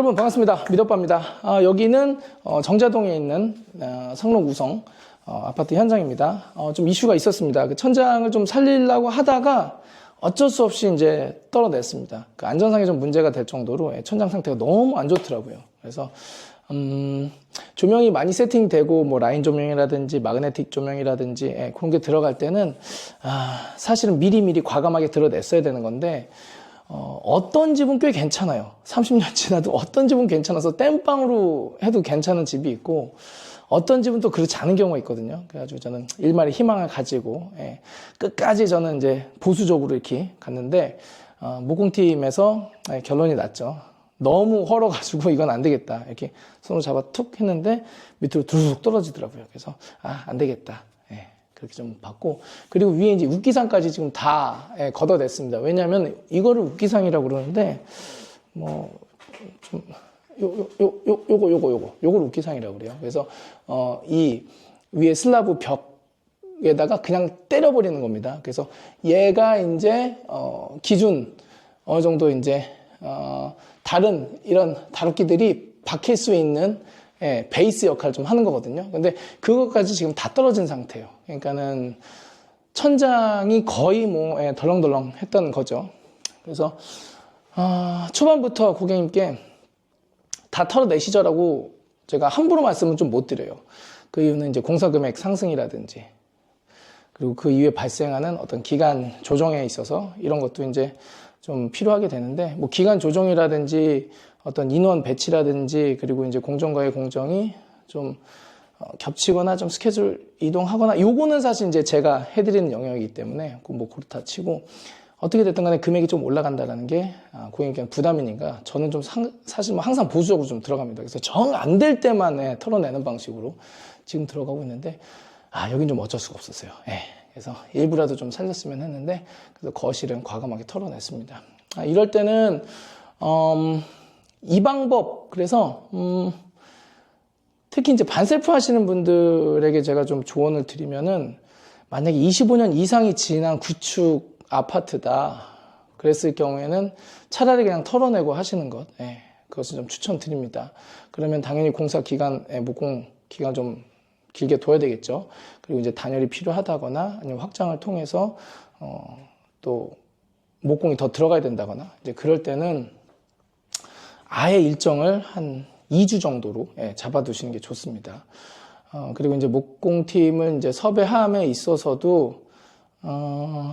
여러분 반갑습니다. 미더빠입니다. 여기는 정자동에 있는 성록 우성 아파트 현장입니다. 좀 이슈가 있었습니다. 그 천장을 좀 살리려고 하다가 어쩔 수 없이 이제 떨어냈습니다. 그 안전상에 좀 문제가 될 정도로 천장 상태가 너무 안 좋더라고요. 그래서 조명이 많이 세팅되고 뭐 라인 조명이라든지 마그네틱 조명이라든지 그런 게 들어갈 때는 사실은 미리미리 과감하게 드러냈어야 되는 건데 어떤 집은 꽤 괜찮아요. 30년 지나도 어떤 집은 괜찮아서 땜빵으로 해도 괜찮은 집이 있고 어떤 집은 또 그렇지 않은 경우가 있거든요. 그래가지고 저는 일말의 희망을 가지고 끝까지 저는 이제 보수적으로 이렇게 갔는데 모공팀에서 결론이 났죠. 너무 헐어가지고 이건 안 되겠다. 이렇게 손으로 잡아 툭 했는데 밑으로 두둑 떨어지더라고요. 그래서 안 되겠다. 그렇게 좀 봤고, 그리고 위에 이제 웃기상까지 지금 다 걷어냈습니다. 왜냐하면 이거를 웃기상이라고 그러는데 뭐 좀 요걸 웃기상이라고 그래요. 그래서 이 위에 슬라브 벽에다가 그냥 때려버리는 겁니다. 그래서 얘가 이제 기준 어느 정도 이제 다른 이런 다루기들이 박힐 수 있는 베이스 역할을 좀 하는 거거든요. 근데 그것까지 지금 다 떨어진 상태예요. 그러니까는 천장이 거의 뭐 덜렁덜렁 했던 거죠. 그래서 초반부터 고객님께 다 털어내시죠라고 제가 함부로 말씀은 좀 못 드려요. 그 이유는 이제 공사금액 상승이라든지 그리고 그 이후에 발생하는 어떤 기간 조정에 있어서 이런 것도 이제 좀 필요하게 되는데, 뭐 기간 조정이라든지 어떤 인원 배치라든지 그리고 이제 공정과의 공정이 좀 겹치거나 좀 스케줄 이동하거나 요거는 사실 이제 제가 해드리는 영역이기 때문에 뭐 그렇다 치고 어떻게 됐든 간에 금액이 좀 올라간다는 게 고객님께는 부담이니까 저는 좀 사실 뭐 항상 보수적으로 좀 들어갑니다. 그래서 정 안 될 때만 털어내는 방식으로 지금 들어가고 있는데 여긴 좀 어쩔 수가 없었어요. 그래서 일부라도 좀 살렸으면 했는데 그래서 거실은 과감하게 털어냈습니다. 이럴 때는 이 방법, 그래서 특히 이제 반셀프 하시는 분들에게 제가 좀 조언을 드리면은, 만약에 25년 이상이 지난 구축 아파트다 그랬을 경우에는 차라리 그냥 털어내고 하시는 것, 그것을 좀 추천드립니다. 그러면 당연히 공사 기간, 목공 기간 좀 길게 둬야 되겠죠. 그리고 이제 단열이 필요하다거나 아니면 확장을 통해서 또 목공이 더 들어가야 된다거나 이제 그럴 때는 아예 일정을 한 2주 정도로 잡아두시는 게 좋습니다. 그리고 이제 목공팀을 이제 섭외함에 있어서도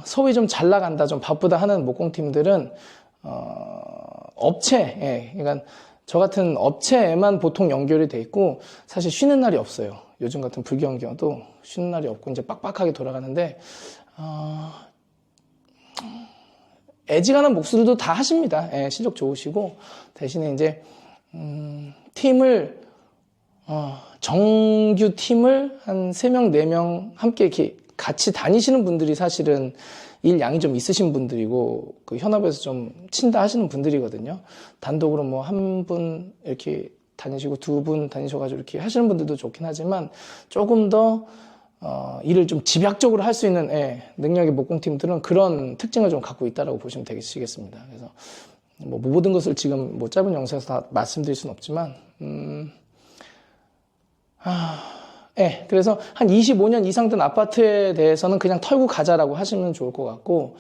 소위 좀 잘 나간다, 좀 바쁘다 하는 목공팀들은 업체, 그러니까 저 같은 업체에만 보통 연결이 돼 있고 사실 쉬는 날이 없어요. 요즘 같은 불경기여도 쉬는 날이 없고 이제 빡빡하게 돌아가는데 애지간한 목수들도 다 하십니다. 실력 좋으시고 대신에 이제 팀을 정규 팀을 한 3명, 4명 함께 이렇게 같이 다니시는 분들이 사실은 일 양이 좀 있으신 분들이고 그 현업에서 좀 친다 하시는 분들이거든요. 단독으로 뭐 한 분 이렇게 다니시고 2분 다니셔가지고 이렇게 하시는 분들도 좋긴 하지만 조금 더 일을 좀 집약적으로 할 수 있는 능력의 목공팀들은 그런 특징을 좀 갖고 있다라고 보시면 되시겠습니다. 그래서 뭐 모든 것을 지금 뭐 짧은 영상에서 다 말씀드릴 수는 없지만 그래서 한 25년 이상 된 아파트에 대해서는 그냥 털고 가자라고 하시면 좋을 것 같고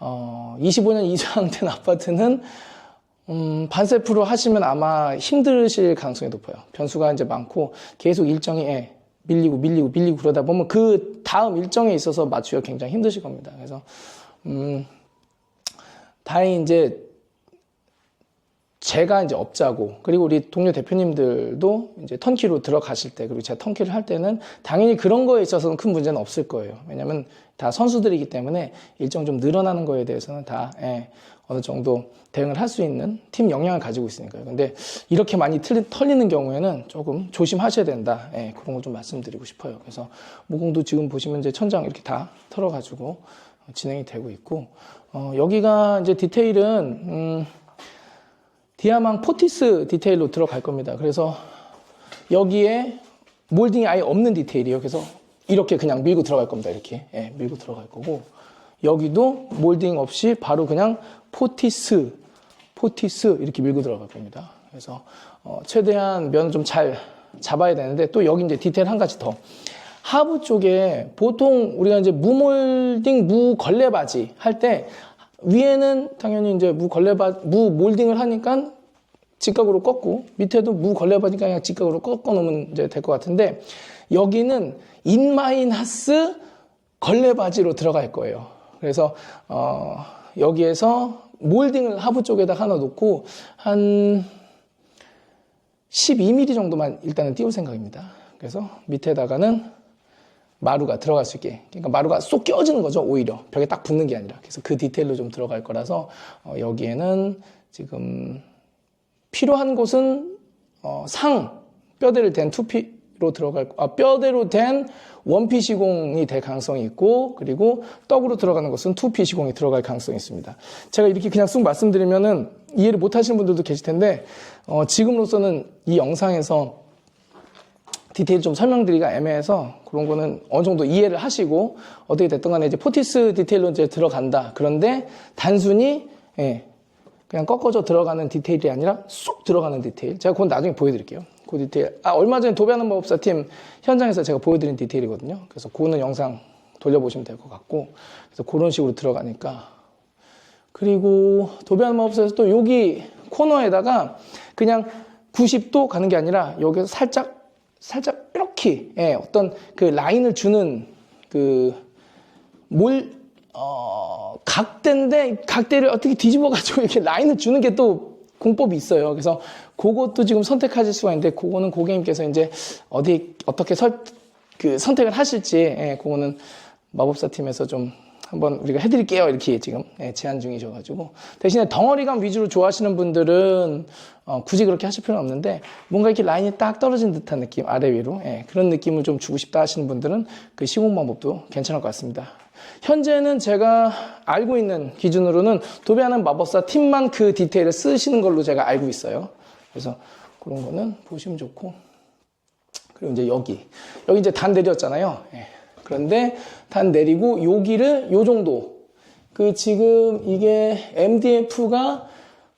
25년 이상 된 아파트는 반셀프로 하시면 아마 힘드실 가능성이 높아요. 변수가 이제 많고 계속 일정이 밀리고 그러다 보면 그 다음 일정에 있어서 맞추기가 굉장히 힘드실 겁니다. 그래서 다행히 이제 제가 이제 업자고 그리고 우리 동료 대표님들도 이제 턴키로 들어가실 때 그리고 제가 턴키를 할 때는 당연히 그런 거에 있어서는 큰 문제는 없을 거예요. 왜냐하면 다 선수들이기 때문에 일정 좀 늘어나는 거에 대해서는 다 어느 정도 대응을 할 수 있는 팀 역량을 가지고 있으니까요. 근데 이렇게 많이 털리는 경우에는 조금 조심하셔야 된다. 그런 거 좀 말씀드리고 싶어요. 그래서 모공도 지금 보시면 이제 천장 이렇게 다 털어가지고 진행이 되고 있고 여기가 이제 디테일은 디아망 포티스 디테일로 들어갈 겁니다. 그래서 여기에 몰딩이 아예 없는 디테일이에요. 그래서 이렇게 그냥 밀고 들어갈 겁니다. 이렇게 밀고 들어갈 거고 여기도 몰딩 없이 바로 그냥 포티스 이렇게 밀고 들어갈 겁니다. 그래서 최대한 면을 좀 잘 잡아야 되는데, 또 여기 이제 디테일 한 가지 더. 하부 쪽에 보통 우리가 이제 무몰딩, 무걸레 바지 할 때 위에는 당연히 이제 무몰딩을 하니까 직각으로 꺾고, 밑에도 무걸레 바지니까 그냥 직각으로 꺾어 놓으면 이제 될 것 같은데, 여기는 인마이너스 걸레 바지로 들어갈 거예요. 그래서 여기에서 몰딩을 하부 쪽에다 하나 놓고 한 12mm 정도만 일단은 띄울 생각입니다. 그래서 밑에다가는 마루가 들어갈 수 있게, 그러니까 마루가 쏙 껴지는 거죠. 오히려 벽에 딱 붙는 게 아니라. 그래서 그 디테일로 좀 들어갈 거라서 여기에는 지금 필요한 곳은 뼈대를 댄 투피로 뼈대로 된 원피 시공이 될 가능성이 있고, 그리고 떡으로 들어가는 것은 투피 시공이 들어갈 가능성이 있습니다. 제가 이렇게 그냥 쑥 말씀드리면은 이해를 못 하시는 분들도 계실 텐데, 지금으로서는 이 영상에서 디테일 좀 설명드리기가 애매해서 그런 거는 어느 정도 이해를 하시고, 어떻게 됐든 간에 이제 포티스 디테일로 이제 들어간다. 그런데 단순히, 그냥 꺾어져 들어가는 디테일이 아니라 쑥 들어가는 디테일. 제가 그건 나중에 보여드릴게요. 그 디테일. 얼마 전에 도배하는 마법사 팀 현장에서 제가 보여드린 디테일이거든요. 그래서 그거는 영상 돌려보시면 될 것 같고, 그래서 그런 식으로 들어가니까. 그리고 도배하는 마법사에서 또 여기 코너에다가 그냥 90도 가는 게 아니라 여기서 살짝 이렇게, 어떤 그 라인을 주는 각대인데, 각대를 어떻게 뒤집어가지고 이렇게 라인을 주는 게 또 공법이 있어요. 그래서 그것도 지금 선택하실 수가 있는데, 그거는 고객님께서 이제 어떻게 선택을 하실지, 그거는 마법사 팀에서 좀 한번 우리가 해드릴게요. 이렇게 지금 제안 중이셔가지고. 대신에 덩어리감 위주로 좋아하시는 분들은 굳이 그렇게 하실 필요는 없는데, 뭔가 이렇게 라인이 딱 떨어진 듯한 느낌, 아래 위로. 그런 느낌을 좀 주고 싶다 하시는 분들은 그 시공 방법도 괜찮을 것 같습니다. 현재는 제가 알고 있는 기준으로는 도배하는 마법사 팀만 그 디테일을 쓰시는 걸로 제가 알고 있어요. 그래서 그런 거는 보시면 좋고. 그리고 이제 여기 이제 단 내렸잖아요. 그런데 단 내리고 여기를 요 정도, 지금 이게 MDF가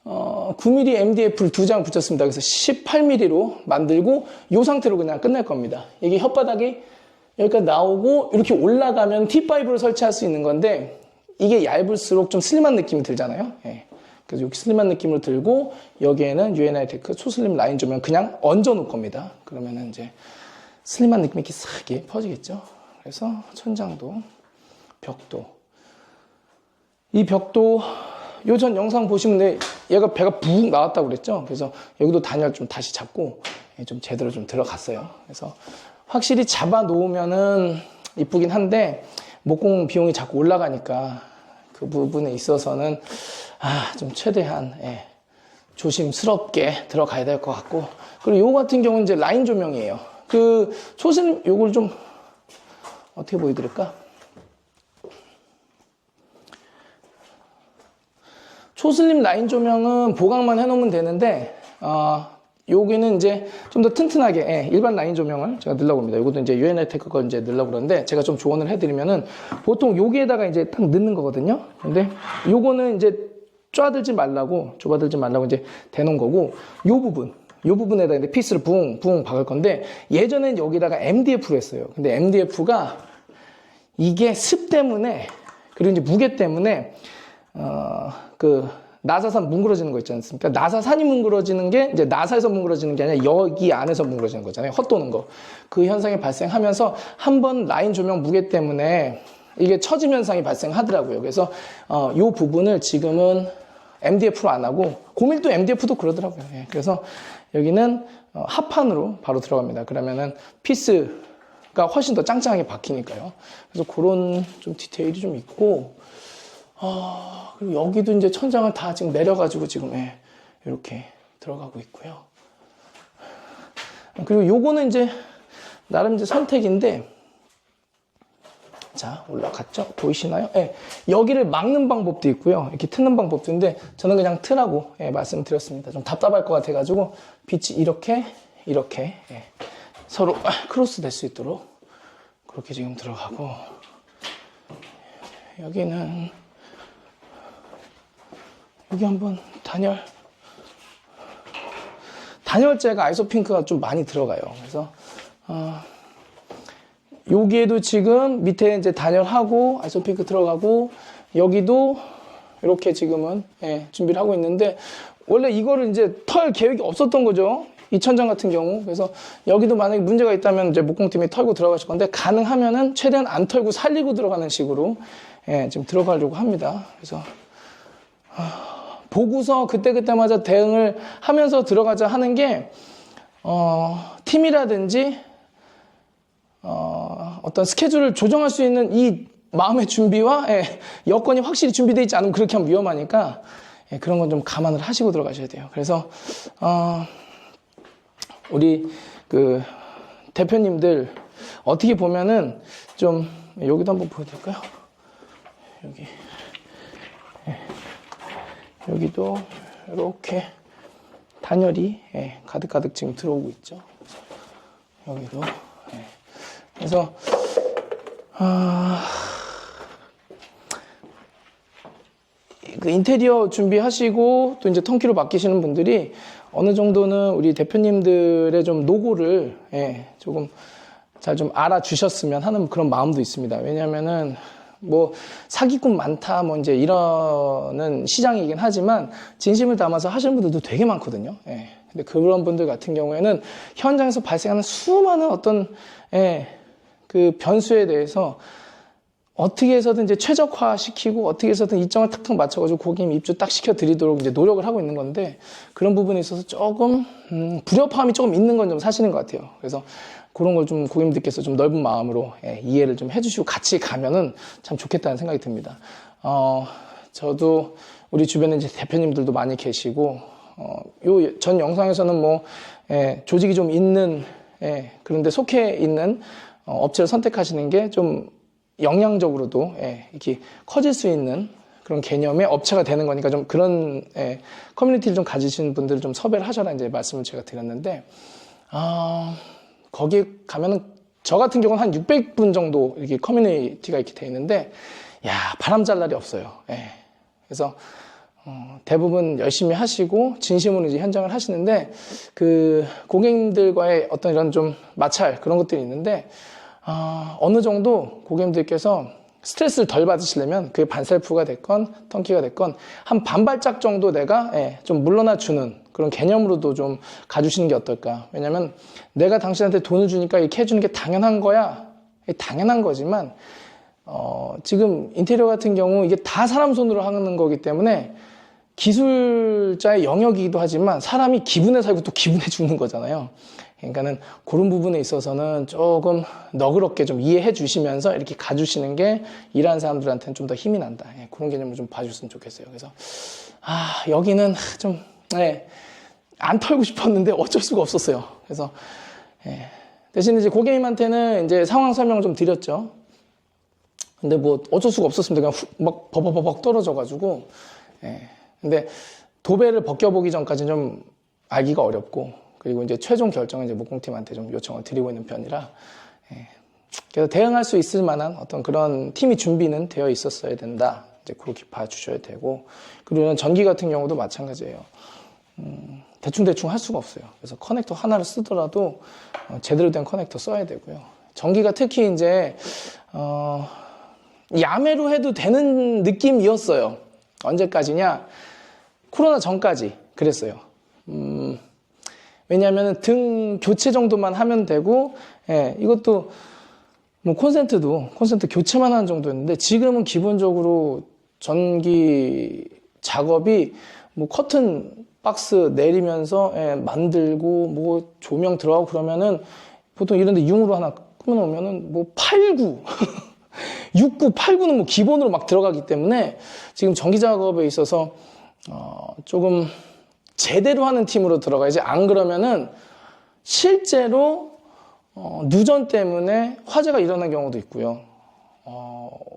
9mm MDF를 2장 붙였습니다. 그래서 18mm로 만들고 요 상태로 그냥 끝낼 겁니다. 이게 혓바닥이 여기까지 나오고 이렇게 올라가면 T5를 설치할 수 있는 건데, 이게 얇을수록 좀 슬림한 느낌이 들잖아요. 그래서 여기 슬림한 느낌으로 들고, 여기에는 UNI 테크 초슬림 라인 조명 그냥 얹어 놓을 겁니다. 그러면은 이제 슬림한 느낌이 이렇게 싹 퍼지겠죠. 그래서 천장도, 벽도, 이 벽도 요전 영상 보시면 얘가 배가 붕 나왔다고 그랬죠. 그래서 여기도 단열 좀 다시 잡고 좀 제대로 좀 들어갔어요. 그래서 확실히 잡아 놓으면은 이쁘긴 한데, 목공 비용이 자꾸 올라가니까 그 부분에 있어서는 좀 최대한 조심스럽게 들어가야 될 것 같고. 그리고 요거 같은 경우는 이제 라인 조명이에요. 초슬림 요걸 좀 어떻게 보여드릴까? 초슬림 라인 조명은 보강만 해놓으면 되는데, 여기는 이제 좀 더 튼튼하게, 일반 라인 조명을 제가 넣으려고 합니다. 이것도 이제 UNI 테크 걸 이제 넣으려고 그러는데, 제가 좀 조언을 해드리면은, 보통 여기에다가 이제 딱 넣는 거거든요. 근데 요거는 이제 좁아들지 말라고 이제 대놓은 거고, 요 부분에다 이제 피스를 붕 박을 건데, 예전엔 여기다가 MDF로 했어요. 근데 MDF가 이게 습 때문에, 그리고 이제 무게 때문에, 나사산 뭉그러지는 거 있지 않습니까? 나사산이 뭉그러지는 게 이제 나사에서 뭉그러지는 게 아니라 여기 안에서 뭉그러지는 거잖아요. 헛도는 거. 그 현상이 발생하면서 한번 라인 조명 무게 때문에 이게 처짐 현상이 발생하더라고요. 그래서 이 부분을 지금은 MDF로 안 하고, 고밀도 MDF도 그러더라고요. 그래서 여기는 합판으로 바로 들어갑니다. 그러면은 피스가 훨씬 더 짱짱하게 박히니까요. 그래서 그런 좀 디테일이 좀 있고, 그리고 여기도 이제 천장을 다 지금 내려가지고 지금 이렇게 들어가고 있고요. 그리고 요거는 이제 나름 이제 선택인데, 자, 올라갔죠? 보이시나요? 여기를 막는 방법도 있고요. 이렇게 트는 방법도 있는데, 저는 그냥 트라고 말씀드렸습니다. 좀 답답할 것 같아가지고, 빛이 이렇게 서로 크로스 될 수 있도록 그렇게 지금 들어가고, 여기 한번 단열. 단열재가 아이소핑크가 좀 많이 들어가요. 그래서 여기에도 지금 밑에 이제 단열하고 아이소핑크 들어가고 여기도 이렇게 지금은 준비를 하고 있는데 원래 이거를 이제 털 계획이 없었던 거죠. 이 천장 같은 경우. 그래서 여기도 만약에 문제가 있다면 이제 목공팀이 털고 들어가실 건데 가능하면은 최대한 안 털고 살리고 들어가는 식으로 지금 들어가려고 합니다. 그래서 보고서 그때그때마다 대응을 하면서 들어가자 하는 게 팀이라든지 어떤 스케줄을 조정할 수 있는 이 마음의 준비와 여건이 확실히 준비되어 있지 않으면 그렇게 하면 위험하니까 그런 건 좀 감안을 하시고 들어가셔야 돼요. 그래서 우리 그 대표님들 어떻게 보면은 좀 여기도 한번 보여드릴까요? 여기도 이렇게 단열이 가득가득 지금 들어오고 있죠. 여기도 그래서 그 인테리어 준비하시고 또 이제 턴키로 맡기시는 분들이 어느 정도는 우리 대표님들의 좀 노고를 조금 잘 좀 알아주셨으면 하는 그런 마음도 있습니다. 왜냐면은 뭐 사기꾼 많다 뭐 이제 이러는 시장이긴 하지만 진심을 담아서 하시는 분들도 되게 많거든요. 근데 그런 분들 같은 경우에는 현장에서 발생하는 수많은 어떤 그 변수에 대해서 어떻게 해서든 이제 최적화시키고 어떻게 해서든 일정을 탁탁 맞춰가지고 고객님 입주 딱 시켜드리도록 이제 노력을 하고 있는 건데 그런 부분에 있어서 조금 불협화음이 조금 있는 건 좀 사실인 것 같아요. 그래서 그런 걸 좀 고객님들께서 좀 넓은 마음으로 이해를 좀 해주시고 같이 가면은 참 좋겠다는 생각이 듭니다. 저도 우리 주변에 이제 대표님들도 많이 계시고 요 전 영상에서는 뭐 조직이 좀 있는 그런데 속해 있는 업체를 선택하시는 게 좀 역량적으로도 이렇게 커질 수 있는 그런 개념의 업체가 되는 거니까 좀 그런 커뮤니티를 좀 가지신 분들을 좀 섭외를 하셔라 이제 말씀을 제가 드렸는데 거기 가면은 저 같은 경우는 한 600분 정도 이렇게 커뮤니티가 이렇게 돼 있는데 야 바람 잘 날이 없어요. 그래서 대부분 열심히 하시고 진심으로 이제 현장을 하시는데 그 고객님들과의 어떤 이런 좀 마찰 그런 것들이 있는데 어느 정도 고객님들께서 스트레스를 덜 받으시려면 그게 반셀프가 됐건 턴키가 됐건 한 반발짝 정도 내가 좀 물러나 주는 그런 개념으로도 좀 가주시는 게 어떨까. 왜냐면 내가 당신한테 돈을 주니까 이렇게 해주는 게 당연한 거야. 당연한 거지만 지금 인테리어 같은 경우 이게 다 사람 손으로 하는 거기 때문에 기술자의 영역이기도 하지만 사람이 기분에 살고 또 기분에 죽는 거잖아요. 그러니까는 그런 부분에 있어서는 조금 너그럽게 좀 이해해 주시면서 이렇게 가주시는 게 일하는 사람들한테는 좀 더 힘이 난다. 그런 개념을 좀 봐주셨으면 좋겠어요. 그래서 여기는 좀 안 털고 싶었는데 어쩔 수가 없었어요. 그래서 대신 이제 고객님한테는 이제 상황 설명을 좀 드렸죠. 근데 뭐 어쩔 수가 없었습니다. 그냥 막 버벅버벅 떨어져가지고. 근데 도배를 벗겨보기 전까지는 좀 알기가 어렵고. 그리고 이제 최종 결정은 이제 목공팀한테 좀 요청을 드리고 있는 편이라, 그래서 대응할 수 있을 만한 어떤 그런 팀이 준비는 되어 있었어야 된다. 이제 그렇게 봐주셔야 되고, 그리고 전기 같은 경우도 마찬가지예요. 대충 할 수가 없어요. 그래서 커넥터 하나를 쓰더라도 제대로 된 커넥터 써야 되고요. 전기가 특히 이제 야매로 해도 되는 느낌이었어요. 언제까지냐? 코로나 전까지 그랬어요. 왜냐하면 등 교체 정도만 하면 되고, 이것도 뭐 콘센트 교체만 하는 정도였는데 지금은 기본적으로 전기 작업이 뭐 커튼 박스 내리면서 만들고 뭐 조명 들어가고 그러면은 보통 이런데 융으로 하나 끊어놓으면은 뭐 89, 69, 89는 뭐 기본으로 막 들어가기 때문에 지금 전기 작업에 있어서 조금 제대로 하는 팀으로 들어가야지. 안 그러면은 실제로 누전 때문에 화재가 일어난 경우도 있고요.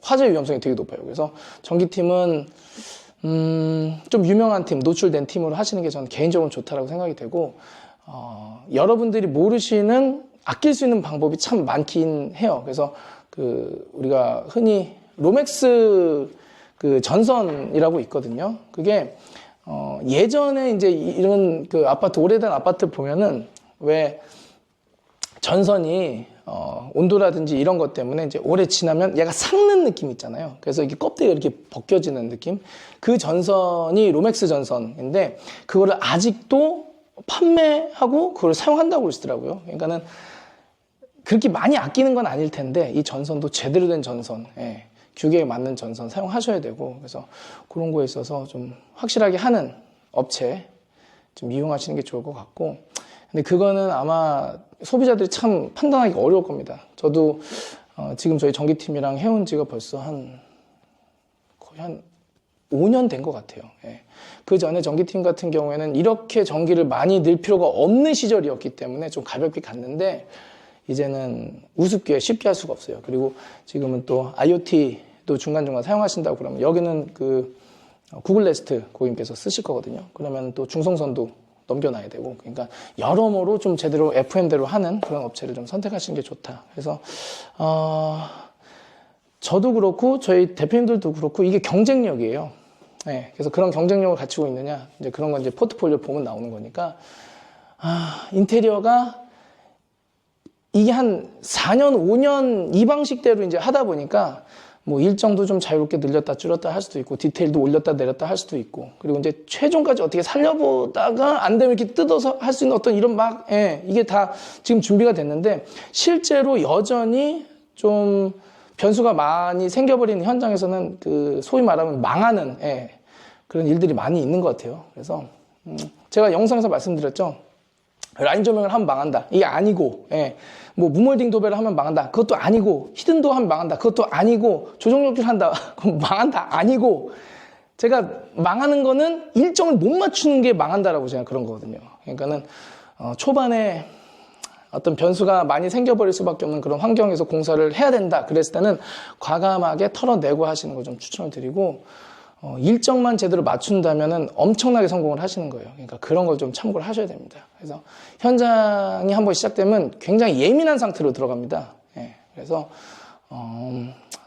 화재 위험성이 되게 높아요. 그래서 전기팀은 좀 유명한 팀, 노출된 팀으로 하시는 게 저는 개인적으로 좋다라고 생각이 되고, 여러분들이 모르시는 아낄 수 있는 방법이 참 많긴 해요. 그래서 우리가 흔히 로맥스 전선이라고 있거든요. 그게 예전에 이제 이런 그 아파트, 오래된 아파트 보면은 왜 전선이 온도라든지 이런 것 때문에 이제 오래 지나면 얘가 삭는 느낌 있잖아요. 그래서 이게 껍데기가 이렇게 벗겨지는 느낌. 그 전선이 로맥스 전선인데 그거를 아직도 판매하고 그걸 사용한다고 그러시더라고요. 그러니까는 그렇게 많이 아끼는 건 아닐 텐데 이 전선도 제대로 된 전선, 예, 규격에 맞는 전선 사용하셔야 되고, 그래서 그런 거에 있어서 좀 확실하게 하는 업체 좀 이용하시는 게 좋을 것 같고, 근데 그거는 아마 소비자들이 참 판단하기 어려울 겁니다. 저도 지금 저희 전기팀이랑 해온 지가 벌써 거의 한 5년 된 것 같아요. 예. 그 전에 전기팀 같은 경우에는 이렇게 전기를 많이 넣을 필요가 없는 시절이었기 때문에 좀 가볍게 갔는데, 이제는 우습게 쉽게 할 수가 없어요. 그리고 지금은 또 IoT도 중간중간 사용하신다고 그러면 여기는 그 구글 네스트 고객님께서 쓰실 거거든요. 그러면 또 중성선도 넘겨놔야 되고, 그러니까 여러모로 좀 제대로 FM대로 하는 그런 업체를 좀 선택하시는 게 좋다. 그래서 저도 그렇고 저희 대표님들도 그렇고 이게 경쟁력이에요. 네, 그래서 그런 경쟁력을 갖추고 있느냐, 이제 그런 건 이제 포트폴리오 보면 나오는 거니까, 인테리어가 이게 한 4년, 5년 이 방식대로 이제 하다 보니까 뭐 일정도 좀 자유롭게 늘렸다 줄였다 할 수도 있고, 디테일도 올렸다 내렸다 할 수도 있고, 그리고 이제 최종까지 어떻게 살려보다가 안 되면 이렇게 뜯어서 할 수 있는 어떤 이런 이게 다 지금 준비가 됐는데, 실제로 여전히 좀 변수가 많이 생겨버리는 현장에서는 그 소위 말하면 망하는, 그런 일들이 많이 있는 것 같아요. 그래서 제가 영상에서 말씀드렸죠. 라인 조명을 하면 망한다. 이게 아니고, 뭐 무몰딩 도배를 하면 망한다. 그것도 아니고, 히든도 하면 망한다. 그것도 아니고, 조정력기를 한다. 그럼 망한다. 아니고, 제가 망하는 거는 일정을 못 맞추는 게 망한다라고 제가 그런 거거든요. 그러니까는 초반에 어떤 변수가 많이 생겨버릴 수밖에 없는 그런 환경에서 공사를 해야 된다. 그랬을 때는 과감하게 털어내고 하시는 걸 좀 추천을 드리고, 일정만 제대로 맞춘다면은 엄청나게 성공을 하시는 거예요. 그러니까 그런 걸 좀 참고를 하셔야 됩니다. 그래서 현장이 한번 시작되면 굉장히 예민한 상태로 들어갑니다. 그래서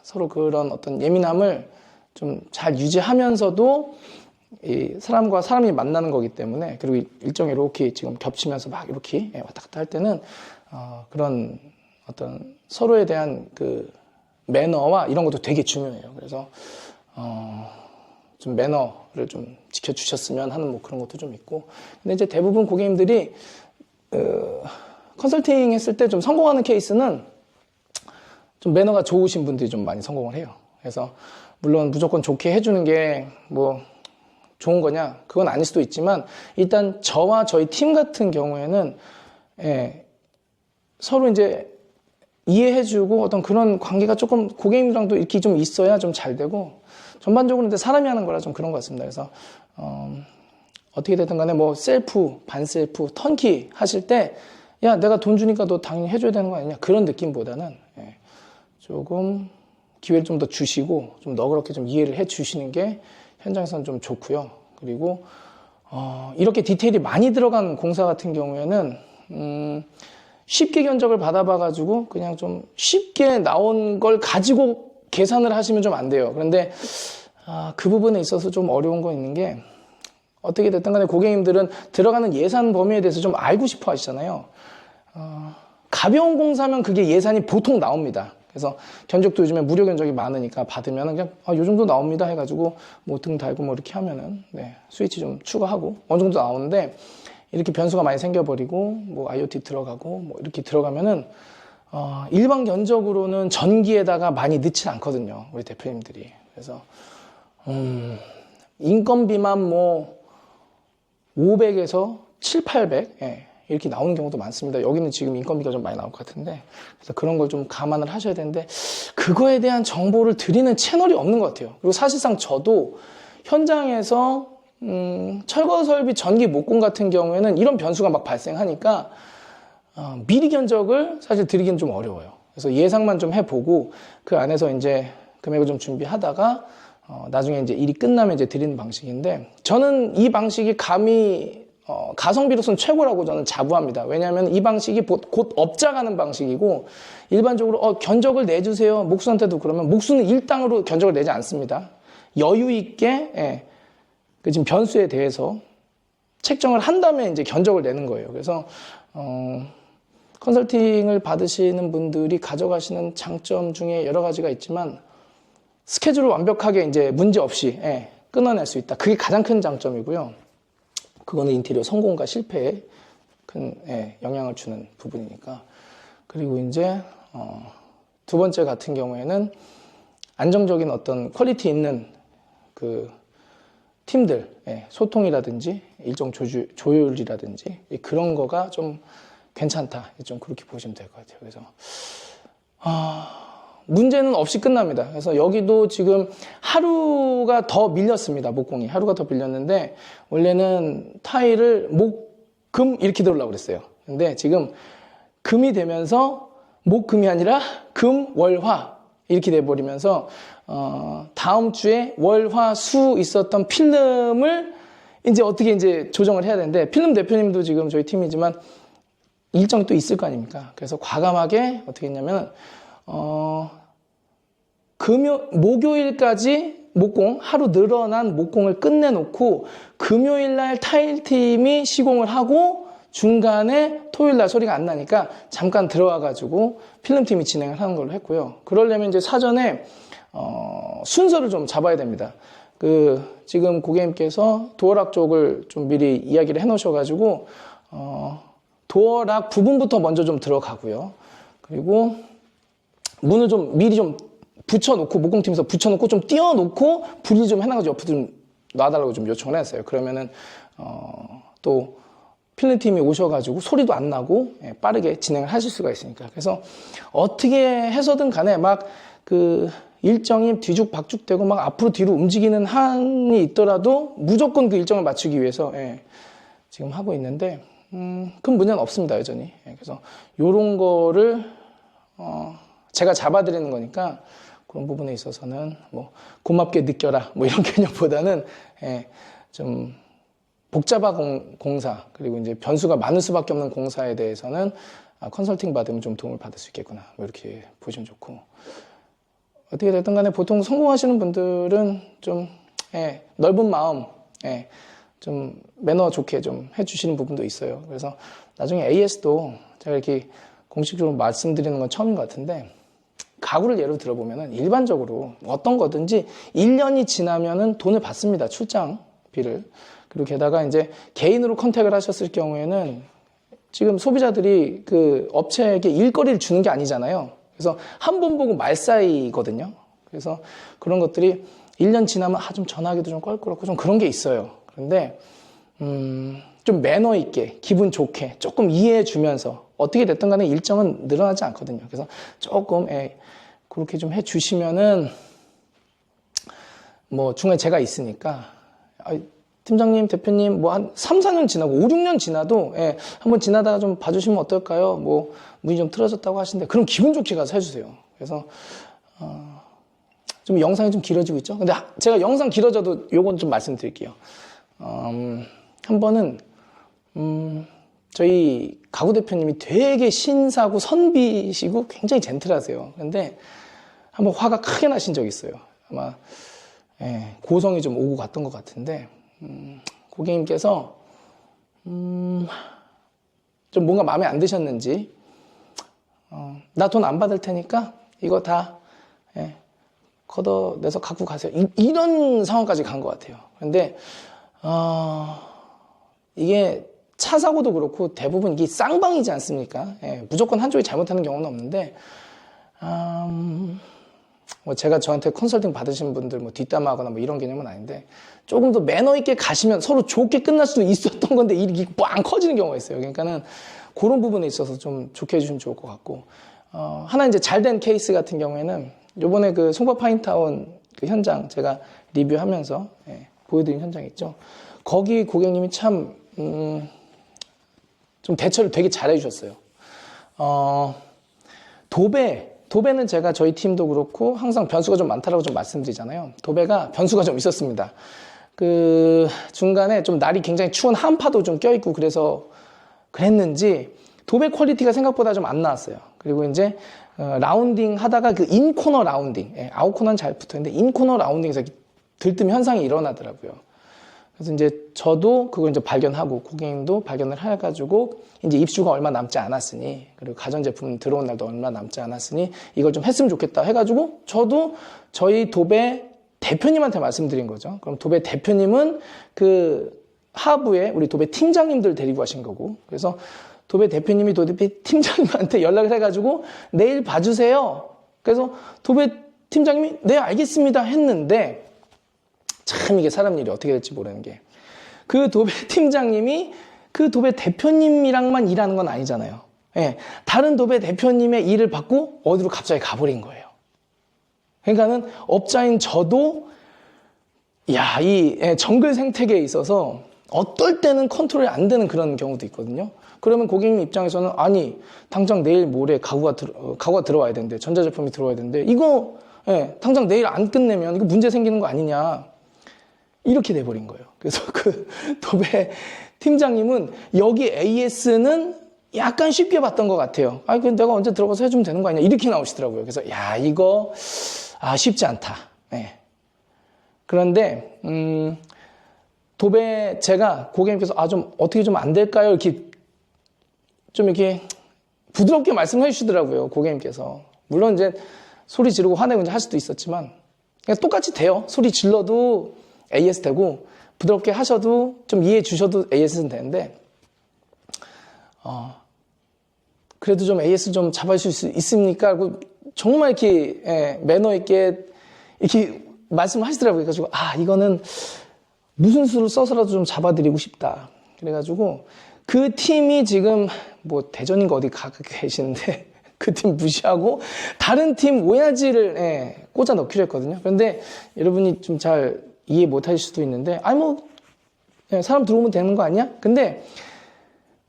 서로 그런 어떤 예민함을 좀 잘 유지하면서도 이 사람과 사람이 만나는 거기 때문에, 그리고 일정이 이렇게 지금 겹치면서 막 이렇게 왔다 갔다 할 때는 그런 어떤 서로에 대한 그 매너와 이런 것도 되게 중요해요. 그래서 좀 매너를 좀 지켜주셨으면 하는 뭐 그런 것도 좀 있고. 근데 이제 대부분 고객님들이 컨설팅 했을 때 좀 성공하는 케이스는 좀 매너가 좋으신 분들이 좀 많이 성공을 해요. 그래서 물론 무조건 좋게 해주는 게 뭐 좋은 거냐, 그건 아닐 수도 있지만, 일단 저와 저희 팀 같은 경우에는 서로 이제 이해해주고 어떤 그런 관계가 조금 고객님이랑도 이렇게 좀 있어야 좀 잘 되고, 전반적으로 이제 사람이 하는 거라 좀 그런 것 같습니다. 그래서 어떻게 되든 간에 뭐 셀프, 반셀프, 턴키 하실 때, 야, 내가 돈 주니까 너 당연히 해줘야 되는 거 아니냐, 그런 느낌보다는 조금 기회를 좀 더 주시고 좀 너그럽게 좀 이해를 해 주시는 게 현장에서는 좀 좋고요. 그리고 이렇게 디테일이 많이 들어간 공사 같은 경우에는 쉽게 견적을 받아봐가지고 그냥 좀 쉽게 나온 걸 가지고 계산을 하시면 좀 안 돼요. 그런데 그 부분에 있어서 좀 어려운 거 있는 게, 어떻게 됐든 간에 고객님들은 들어가는 예산 범위에 대해서 좀 알고 싶어 하시잖아요. 가벼운 공사면 그게 예산이 보통 나옵니다. 그래서 견적도 요즘에 무료 견적이 많으니까 받으면 그냥 요 정도 나옵니다 해가지고 뭐 등 달고 뭐 이렇게 하면은 스위치 좀 추가하고 어느 정도 나오는데, 이렇게 변수가 많이 생겨버리고 뭐 IoT 들어가고 뭐 이렇게 들어가면은 일반 견적으로는 전기에다가 많이 넣지 않거든요, 우리 대표님들이. 그래서 인건비만 뭐 500에서 7, 800 이렇게 나오는 경우도 많습니다. 여기는 지금 인건비가 좀 많이 나올 것 같은데, 그래서 그런 걸 좀 감안을 하셔야 되는데, 그거에 대한 정보를 드리는 채널이 없는 것 같아요. 그리고 사실상 저도 현장에서 철거 설비 전기 목공 같은 경우에는 이런 변수가 막 발생하니까 미리 견적을 사실 드리기는 좀 어려워요. 그래서 예상만 좀 해보고 그 안에서 이제 금액을 좀 준비하다가 나중에 이제 일이 끝나면 이제 드리는 방식인데, 저는 이 방식이 감히 가성비로서는 최고라고 저는 자부합니다. 왜냐하면 이 방식이 곧 업자 가는 방식이고, 일반적으로 견적을 내주세요, 목수한테도 그러면 목수는 일당으로 견적을 내지 않습니다. 여유 있게 그 지금 변수에 대해서 책정을 한 다음에 이제 견적을 내는 거예요. 그래서 컨설팅을 받으시는 분들이 가져가시는 장점 중에 여러 가지가 있지만 스케줄을 완벽하게 이제 문제 없이 끊어낼 수 있다. 그게 가장 큰 장점이고요. 그거는 인테리어 성공과 실패에 큰 영향을 주는 부분이니까. 그리고 이제 두 번째 같은 경우에는 안정적인 어떤 퀄리티 있는 그 팀들 소통이라든지 일정 조율이라든지 그런 거가 좀 괜찮다. 좀 그렇게 보시면 될 것 같아요. 그래서 문제는 없이 끝납니다. 그래서 여기도 지금 하루가 더 밀렸습니다. 목공이 하루가 더 밀렸는데 원래는 타일을 금 이렇게 들어오려고 그랬어요. 근데 지금 금이 되면서 금이 아니라 금, 월, 화 이렇게 돼버리면서 다음 주에 월, 화, 수 있었던 필름을 이제 어떻게 이제 조정을 해야 되는데 필름 대표님도 지금 저희 팀이지만 일정이 또 있을 거 아닙니까? 그래서 과감하게 어떻게 했냐면 목요일까지 목공, 하루 늘어난 목공을 끝내놓고 금요일날 타일팀이 시공을 하고 중간에 토요일날 소리가 안 나니까 잠깐 들어와가지고 필름팀이 진행을 하는 걸로 했고요. 그러려면 이제 사전에 순서를 좀 잡아야 됩니다. 지금 고객님께서 도어락 쪽을 좀 미리 이야기를 해놓으셔가지고 도어락 부분부터 먼저 좀 들어가고요. 그리고 문을 좀 미리 좀 붙여놓고 목공팀에서 붙여놓고 좀 띄워놓고 분리 좀 해놔가지고 옆에 좀 놔달라고 좀 요청을 했어요. 그러면은 또 필름팀이 오셔가지고 소리도 안 나고 빠르게 진행을 하실 수가 있으니까. 그래서 어떻게 해서든 간에 막 일정이 뒤죽박죽되고 막 앞으로 뒤로 움직이는 한이 있더라도 무조건 그 일정을 맞추기 위해서 지금 하고 있는데 큰 문제는 없습니다, 여전히. 그래서 요런 거를 제가 잡아드리는 거니까 그런 부분에 있어서는 뭐 고맙게 느껴라 뭐 이런 개념보다는 좀 복잡한 공사 그리고 이제 변수가 많을 수밖에 없는 공사에 대해서는 컨설팅 받으면 좀 도움을 받을 수 있겠구나 뭐 이렇게 보시면 좋고, 어떻게 됐든 간에 보통 성공하시는 분들은 좀 넓은 마음 좀 매너 좋게 좀 해주시는 부분도 있어요. 그래서 나중에 AS도 제가 이렇게 공식적으로 말씀드리는 건 처음인 것 같은데, 가구를 예로 들어보면은 일반적으로 어떤 거든지 1년이 지나면은 돈을 받습니다. 출장비를. 그리고 게다가 이제 개인으로 컨택을 하셨을 경우에는 지금 소비자들이 그 업체에게 일거리를 주는 게 아니잖아요. 그래서 한 번 보고 말싸이거든요. 그래서 그런 것들이 1년 지나면 좀 전화하기도 좀 껄끄럽고 좀 그런 게 있어요. 그런데 좀 매너 있게 기분 좋게 조금 이해해 주면서 어떻게 됐든 간에 일정은 늘어나지 않거든요. 그래서 조금 그렇게 좀 해 주시면은 뭐 중간에 제가 있으니까 팀장님, 대표님 뭐 한 3, 4년 지나고 5, 6년 지나도 한번 지나다가 좀 봐주시면 어떨까요? 뭐 문이 좀 틀어졌다고 하시는데 그럼 기분 좋게 가서 해주세요. 그래서 좀 영상이 좀 길어지고 있죠. 근데 제가 영상 길어져도 요건 좀 말씀드릴게요. 한 번은 저희 가구 대표님이 되게 신사고 선비시고 굉장히 젠틀하세요. 근데 한번 화가 크게 나신 적이 있어요. 아마 고성이 좀 오고 갔던 것 같은데 고객님께서 좀 뭔가 마음에 안 드셨는지 나 돈 안 받을 테니까 이거 다 걷어내서 갖고 가세요. 이런 상황까지 간 것 같아요. 근데 이게 차 사고도 그렇고 대부분 이게 쌍방이지 않습니까? 무조건 한쪽이 잘못하는 경우는 없는데 뭐 제가 저한테 컨설팅 받으신 분들 뭐 뒷담화하거나 뭐 이런 개념은 아닌데 조금 더 매너 있게 가시면 서로 좋게 끝날 수도 있었던 건데 이게 빵 커지는 경우가 있어요. 그러니까는 그런 부분에 있어서 좀 좋게 해주시면 좋을 것 같고, 하나 이제 잘된 케이스 같은 경우에는 요번에 그 송파 파인타운 그 현장 제가 리뷰하면서 보여드린 현장 있죠. 거기 고객님이 참 좀 대처를 되게 잘해 주셨어요. 도배는 제가 저희 팀도 그렇고 항상 변수가 좀 많다라고 좀 말씀드리잖아요. 도배가 변수가 좀 있었습니다. 그 중간에 좀 날이 굉장히 추운 한파도 좀 껴있고 그랬는지 도배 퀄리티가 생각보다 좀 안 나왔어요. 그리고 이제 라운딩 하다가 그 인코너 라운딩, 아웃코너는 잘 붙어있는데 인코너 라운딩에서 들뜸 현상이 일어나더라고요. 그래서 이제 저도 그걸 이제 발견하고 고객님도 발견을 해가지고 이제 입주가 얼마 남지 않았으니 그리고 가전제품 들어온 날도 얼마 남지 않았으니 이걸 좀 했으면 좋겠다 해가지고 저도 저희 도배 대표님한테 말씀드린 거죠. 그럼 도배 대표님은 그 하부에 우리 도배 팀장님들 데리고 가신 거고 그래서 도배 대표님이 도배 팀장님한테 연락을 해가지고 내일 봐주세요. 그래서 도배 팀장님이 네 알겠습니다 했는데 참 이게 사람 일이 어떻게 될지 모르는 게 그 도배 팀장님이 그 도배 대표님이랑만 일하는 건 아니잖아요. 예, 다른 도배 대표님의 일을 받고 어디로 갑자기 가버린 거예요. 그러니까는 업자인 저도 이 정글 생태계에 있어서 어떨 때는 컨트롤이 안 되는 그런 경우도 있거든요. 그러면 고객님 입장에서는 아니 당장 내일 모레 가구가 들어와야 되는데 전자제품이 들어와야 되는데 이거 당장 내일 안 끝내면 이거 문제 생기는 거 아니냐 이렇게 돼버린 거예요. 그래서 그 도배 팀장님은 여기 AS는 약간 쉽게 봤던 것 같아요. 그 내가 언제 들어가서 해주면 되는 거 아니야 이렇게 나오시더라고요. 그래서 이거 쉽지 않다. 그런데 도배 제가 고객님께서 좀 어떻게 좀 안 될까요? 이렇게 부드럽게 말씀해 주시더라고요. 고객님께서 물론 이제 소리 지르고 화내고 이제 할 수도 있었지만 그냥 똑같이 돼요. 소리 질러도 AS 되고 부드럽게 하셔도 좀 이해해 주셔도 AS는 되는데 그래도 좀 AS 좀 잡아줄 수 있습니까? 정말 이렇게 매너 있게 이렇게 말씀을 하시더라고요. 그래가지고 이거는 무슨 수를 써서라도 좀 잡아드리고 싶다. 그래가지고 그 팀이 지금 뭐 대전인가 어디 가 계시는데 그 팀 무시하고 다른 팀 오야지를 꽂아 넣기로 했거든요. 그런데 여러분이 좀 잘 이해 못 하실 수도 있는데 사람 들어오면 되는 거 아니야? 근데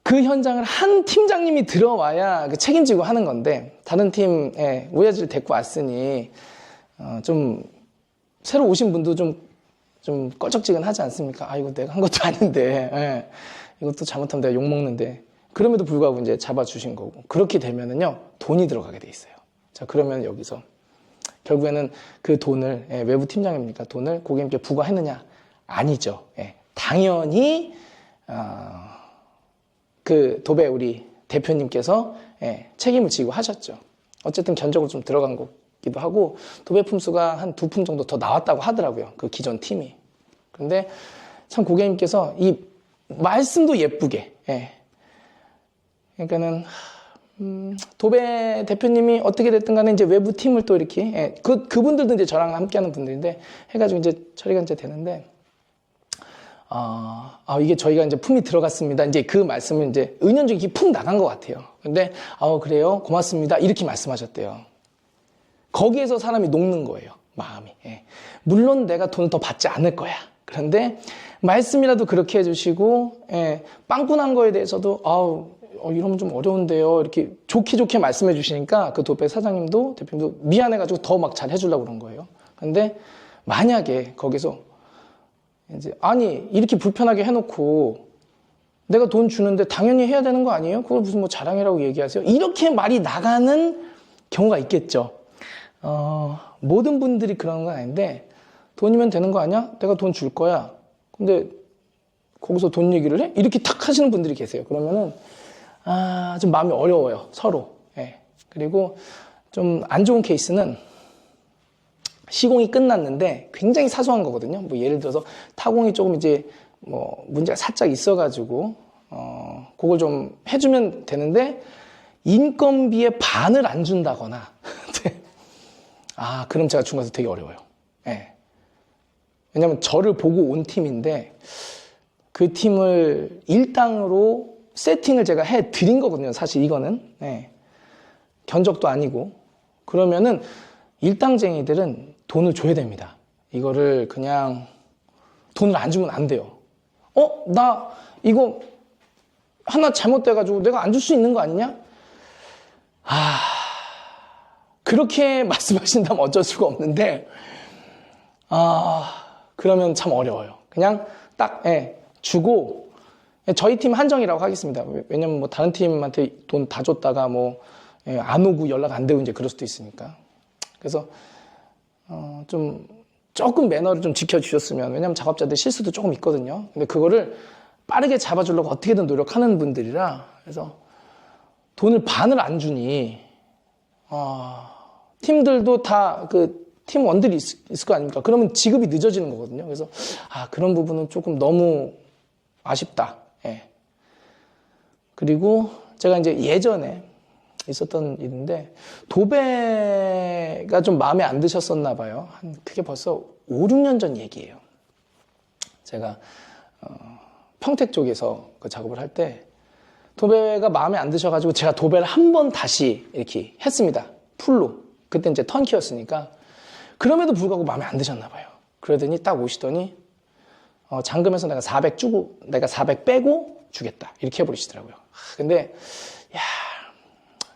그 현장을 한 팀장님이 들어와야 책임지고 하는 건데 다른 팀 오야지를 데리고 왔으니 좀 새로 오신 분도 좀 껄쩍지근하지 않습니까? 이거 내가 한 것도 아닌데 이것도 잘못하면 내가 욕먹는데 그럼에도 불구하고 이제 잡아주신 거고 그렇게 되면은요 돈이 들어가게 돼 있어요. 자 그러면 여기서 결국에는 그 돈을 외부 팀장입니까? 돈을 고객님께 부과했느냐? 아니죠. 당연히 그 도배 우리 대표님께서 책임을 지고 하셨죠. 어쨌든 견적으로 좀 들어간 거기도 하고 도배 품수가 한 2품 정도 더 나왔다고 하더라고요. 그 기존 팀이. 그런데 참 고객님께서 이 말씀도 예쁘게 그러니까는 도배 대표님이 어떻게 됐든 간에 이제 외부 팀을 또 이렇게 그분들도 이제 저랑 함께하는 분들인데 해가지고 이제 처리가 이제 되는데 이게 저희가 이제 품이 들어갔습니다. 이제 그 말씀은 이제 은연중에 푹 나간 것 같아요. 근데 그래요 고맙습니다 이렇게 말씀하셨대요. 거기에서 사람이 녹는 거예요. 마음이. 물론 내가 돈을 더 받지 않을 거야. 그런데 말씀이라도 그렇게 해주시고 빵꾸난 거에 대해서도 이러면 좀 어려운데요. 이렇게 좋게 말씀해 주시니까 그 도배 사장님도 대표님도 미안해가지고 더 막 잘 해주려고 그런 거예요. 근데 만약에 거기서 이제 이렇게 불편하게 해놓고 내가 돈 주는데 당연히 해야 되는 거 아니에요? 그걸 무슨 뭐 자랑이라고 얘기하세요? 이렇게 말이 나가는 경우가 있겠죠. 모든 분들이 그러는 건 아닌데 돈이면 되는 거 아니야? 내가 돈 줄 거야. 근데 거기서 돈 얘기를 해? 이렇게 탁 하시는 분들이 계세요. 그러면은 좀 마음이 어려워요. 서로. 그리고 좀 안 좋은 케이스는 시공이 끝났는데 굉장히 사소한 거거든요. 뭐 예를 들어서 타공이 조금 이제 뭐 문제가 살짝 있어가지고 그걸 좀 해주면 되는데 인건비의 반을 안 준다거나 그럼 제가 중간에서 되게 어려워요. 왜냐면 저를 보고 온 팀인데 그 팀을 일당으로 세팅을 제가 해드린 거거든요. 사실 이거는 견적도 아니고 그러면은 일당쟁이들은 돈을 줘야 됩니다. 이거를 그냥 돈을 안 주면 안 돼요. 나 이거 하나 잘못돼가지고 내가 안 줄 수 있는 거 아니냐? 그렇게 말씀하신다면 어쩔 수가 없는데 그러면 참 어려워요. 그냥 딱 주고 저희 팀 한정이라고 하겠습니다. 왜냐면 뭐 다른 팀한테 돈 다 줬다가 뭐 안 오고 연락 안 되고 이제 그럴 수도 있으니까. 그래서 좀 조금 매너를 좀 지켜주셨으면, 왜냐면 작업자들 실수도 조금 있거든요. 근데 그거를 빠르게 잡아주려고 어떻게든 노력하는 분들이라, 그래서 돈을 반을 안 주니, 팀들도 다 팀원들이 있을 거 아닙니까? 그러면 지급이 늦어지는 거거든요. 그래서, 그런 부분은 조금 너무 아쉽다. 예. 그리고 제가 이제 예전에 있었던 일인데, 도배가 좀 마음에 안 드셨었나 봐요. 그게 벌써 5, 6년 전 얘기예요. 제가 평택 쪽에서 그 작업을 할 때 도배가 마음에 안 드셔가지고 제가 도배를 한 번 다시 이렇게 했습니다. 풀로. 그때 이제 턴키였으니까. 그럼에도 불구하고 마음에 안 드셨나 봐요. 그러더니 딱 오시더니 잔금에서 내가 400 주고, 내가 400 빼고 주겠다. 이렇게 해버리시더라고요. 근데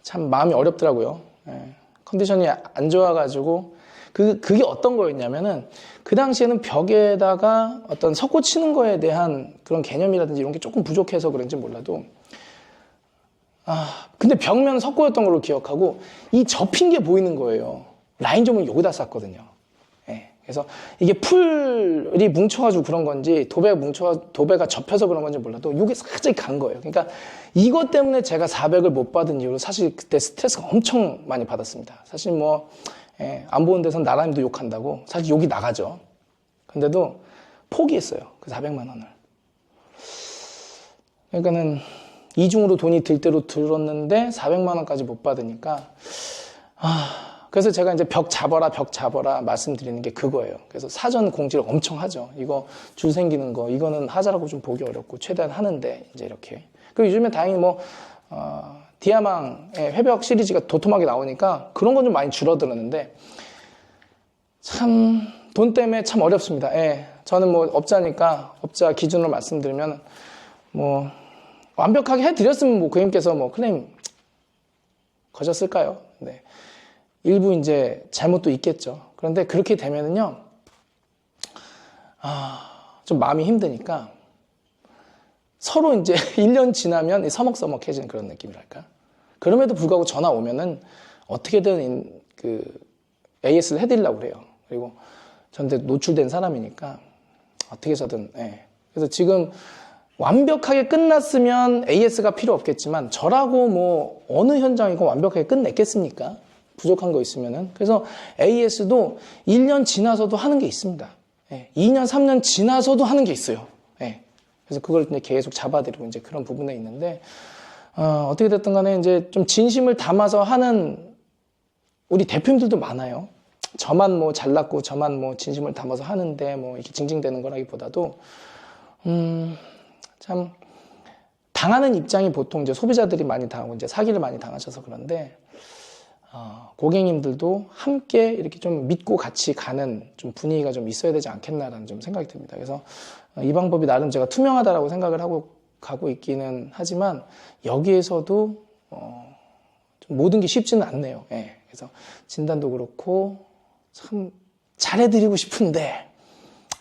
참 마음이 어렵더라고요. 예. 컨디션이 안 좋아가지고 그게 어떤 거였냐면은 그 당시에는 벽에다가 어떤 석고 치는 거에 대한 그런 개념이라든지 이런 게 조금 부족해서 그런지 몰라도 근데 벽면 석고였던 걸로 기억하고 이 접힌 게 보이는 거예요. 라인점을 여기다 쌌거든요. 예. 그래서 이게 풀이 뭉쳐가지고 그런 건지 도배가 접혀서 그런 건지 몰라도 이게 살짝 간 거예요. 그러니까 이것 때문에 제가 400을 못 받은 이유로 사실 그때 스트레스가 엄청 많이 받았습니다. 사실 안 보는 데선 나라님도 욕한다고 사실 욕이 나가죠. 근데도 포기했어요. 그 400만 원을. 그러니까는 이중으로 돈이 들 대로 들었는데 400만 원까지 못 받으니까 그래서 제가 이제 벽 잡아라 말씀드리는 게 그거예요. 그래서 사전 공지를 엄청 하죠. 이거 줄 생기는 거, 이거는 하자라고 좀 보기 어렵고 최대한 하는데 이제 이렇게. 그리고 요즘에 다행히 디아망의 회벽 시리즈가 도톰하게 나오니까 그런 건 좀 많이 줄어들었는데 참 돈 때문에 참 어렵습니다. 예. 저는 업자니까 업자 기준으로 말씀드리면 완벽하게 해드렸으면 고객님께서 클레임 거셨을까요? 네. 일부 이제 잘못도 있겠죠. 그런데 그렇게 되면은요, 좀 마음이 힘드니까 서로 이제 1년 지나면 서먹서먹해지는 그런 느낌이랄까. 그럼에도 불구하고 전화 오면은 어떻게든 AS를 해드리려고 그래요. 그리고 저한테 노출된 사람이니까 어떻게 해서든. 예. 그래서 지금 완벽하게 끝났으면 AS가 필요 없겠지만 저라고 어느 현장이고 완벽하게 끝냈겠습니까? 부족한 거 있으면은. 그래서 AS도 1년 지나서도 하는 게 있습니다. 예. 2년, 3년 지나서도 하는 게 있어요. 예. 그래서 그걸 이제 계속 잡아드리고 이제 그런 부분에 있는데, 어떻게 됐든 간에 이제 좀 진심을 담아서 하는 우리 대표님들도 많아요. 저만 잘났고 저만 진심을 담아서 하는데 이렇게 징징대는 거라기보다도, 참, 당하는 입장이 보통 이제 소비자들이 많이 당하고 이제 사기를 많이 당하셔서 그런데, 고객님들도 함께 이렇게 좀 믿고 같이 가는 좀 분위기가 좀 있어야 되지 않겠나라는 좀 생각이 듭니다. 그래서 이 방법이 나름 제가 투명하다라고 생각을 하고 가고 있기는 하지만 여기에서도 좀 모든 게 쉽지는 않네요. 예. 그래서 진단도 그렇고 참 잘해드리고 싶은데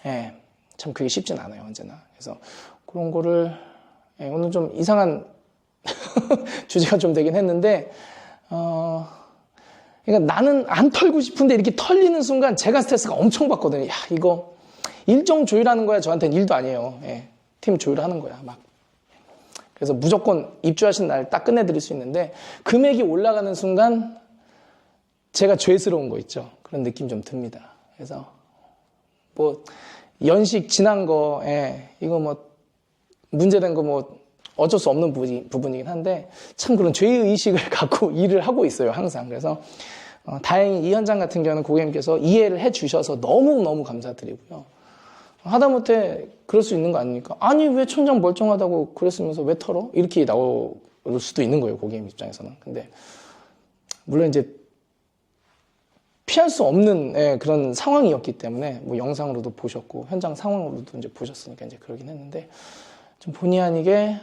예. 참 그게 쉽진 않아요, 언제나. 그래서 그런 거를 오늘 좀 이상한 주제가 좀 되긴 했는데 그러니까 나는 안 털고 싶은데 이렇게 털리는 순간 제가 스트레스가 엄청 받거든요. 야, 이거 일정 조율하는 거야. 저한테는 일도 아니에요. 예, 팀 조율하는 거야. 그래서 무조건 입주하신 날 딱 끝내드릴 수 있는데 금액이 올라가는 순간 제가 죄스러운 거 있죠. 그런 느낌 좀 듭니다. 그래서 연식 지난 거, 이거 문제된 거 어쩔 수 없는 부분이긴 한데 참 그런 죄의식을 갖고 일을 하고 있어요, 항상. 그래서 다행히 이 현장 같은 경우는 고객님께서 이해를 해주셔서 너무너무 감사드리고요. 하다못해 그럴 수 있는 거 아닙니까? 아니 왜 천장 멀쩡하다고 그랬으면서 왜 털어? 이렇게 나올 수도 있는 거예요, 고객님 입장에서는. 근데 물론 이제 피할 수 없는 그런 상황이었기 때문에 영상으로도 보셨고 현장 상황으로도 이제 보셨으니까 이제 그러긴 했는데 좀 본의 아니게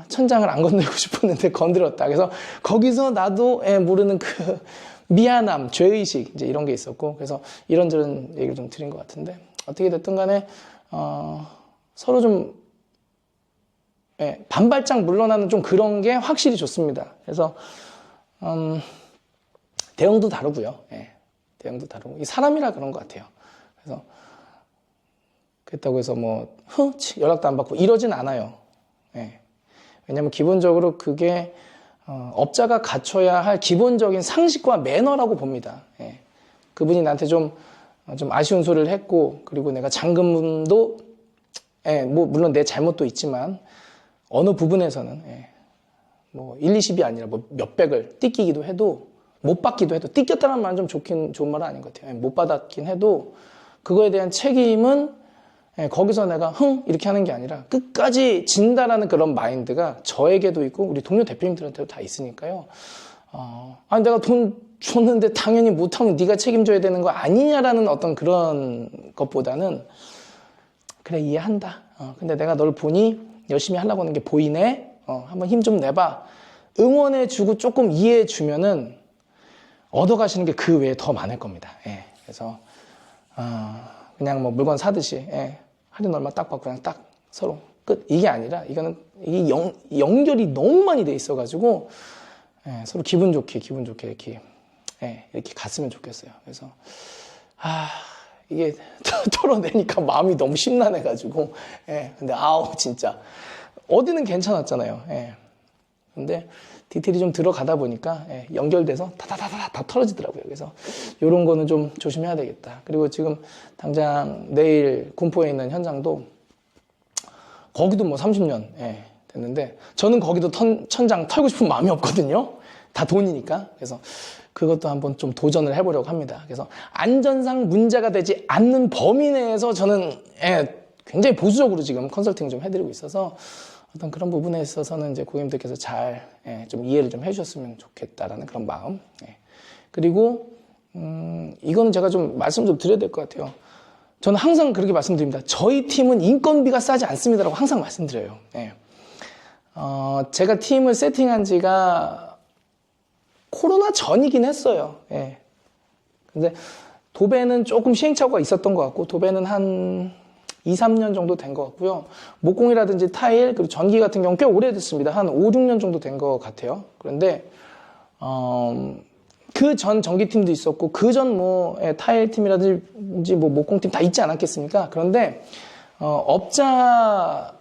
천장을 안 건들고 싶었는데 건드렸다. 그래서 거기서 나도 모르는 그 미안함, 죄의식 이제 이런 게 있었고 그래서 이런저런 얘기를 좀 드린 것 같은데 어떻게 됐든 간에 서로 좀 반발짝 물러나는 좀 그런 게 확실히 좋습니다. 그래서 대응도 다르고요. 대응도 다르고 이 사람이라 그런 것 같아요. 그래서 그렇다고 해서 뭐 연락도 안 받고 이러진 않아요. 예. 왜냐하면 기본적으로 그게 업자가 갖춰야 할 기본적인 상식과 매너라고 봅니다. 예. 그분이 나한테 좀 아쉬운 소리를 했고, 그리고 내가 잔금도, 예, 뭐 물론 내 잘못도 있지만 어느 부분에서는 뭐 1, 20이 아니라 뭐 몇백을 띠끼기도 해도, 못 받기도 해도, 띠꼈다는 말은 좀 좋은 말은 아닌 것 같아요. 못 받았긴 해도 그거에 대한 책임은 거기서 내가 이렇게 하는 게 아니라 끝까지 진다라는 그런 마인드가 저에게도 있고 우리 동료 대표님들한테도 다 있으니까요. 아니 내가 돈 줬는데 당연히 못하면 네가 책임져야 되는 거 아니냐라는 어떤 그런 것보다는 그래 이해한다. 근데 내가 널 보니 열심히 하려고 하는 게 보이네. 한번 힘 좀 내봐. 응원해주고 조금 이해해주면은 얻어가시는 게 그 외에 더 많을 겁니다. 예. 그래서 그냥 뭐 물건 사듯이 할인 얼마 딱 받고 그냥 딱 서로 끝. 이게 아니라 이거는 이게 연결이 너무 많이 돼 있어가지고 서로 기분 좋게 이렇게 이렇게 갔으면 좋겠어요. 그래서 이게 털어내니까 마음이 너무 심란해가지고 근데 진짜 어디는 괜찮았잖아요. 근데 디테일이 좀 들어가다 보니까 연결돼서 다 털어지더라고요. 그래서 이런 거는 좀 조심해야 되겠다. 그리고 지금 당장 내일 군포에 있는 현장도 거기도 뭐 30년 됐는데 저는 거기도 천장 털고 싶은 마음이 없거든요. 다 돈이니까. 그래서 그것도 한번 좀 도전을 해보려고 합니다. 그래서 안전상 문제가 되지 않는 범위 내에서 저는 굉장히 보수적으로 지금 컨설팅을 좀 해드리고 있어서 어떤 그런 부분에 있어서는 이제 고객님들께서 잘 좀 이해를 좀 해주셨으면 좋겠다라는 그런 마음. 그리고 이거는 제가 좀 말씀 좀 드려야 될 것 같아요. 저는 항상 그렇게 말씀드립니다. 저희 팀은 인건비가 싸지 않습니다라고 항상 말씀드려요. 제가 팀을 세팅한 지가 코로나 전이긴 했어요. 근데 도배는 조금 시행착오가 있었던 것 같고, 도배는 한 2, 3년 정도 된 것 같고요. 목공이라든지 타일, 그리고 전기 같은 경우는 꽤 오래됐습니다. 한 5, 6년 정도 된 것 같아요. 그런데, 그 전 전기팀도 있었고, 그 전 뭐, 타일팀이라든지 뭐, 목공팀 다 있지 않았겠습니까? 그런데, 업자로서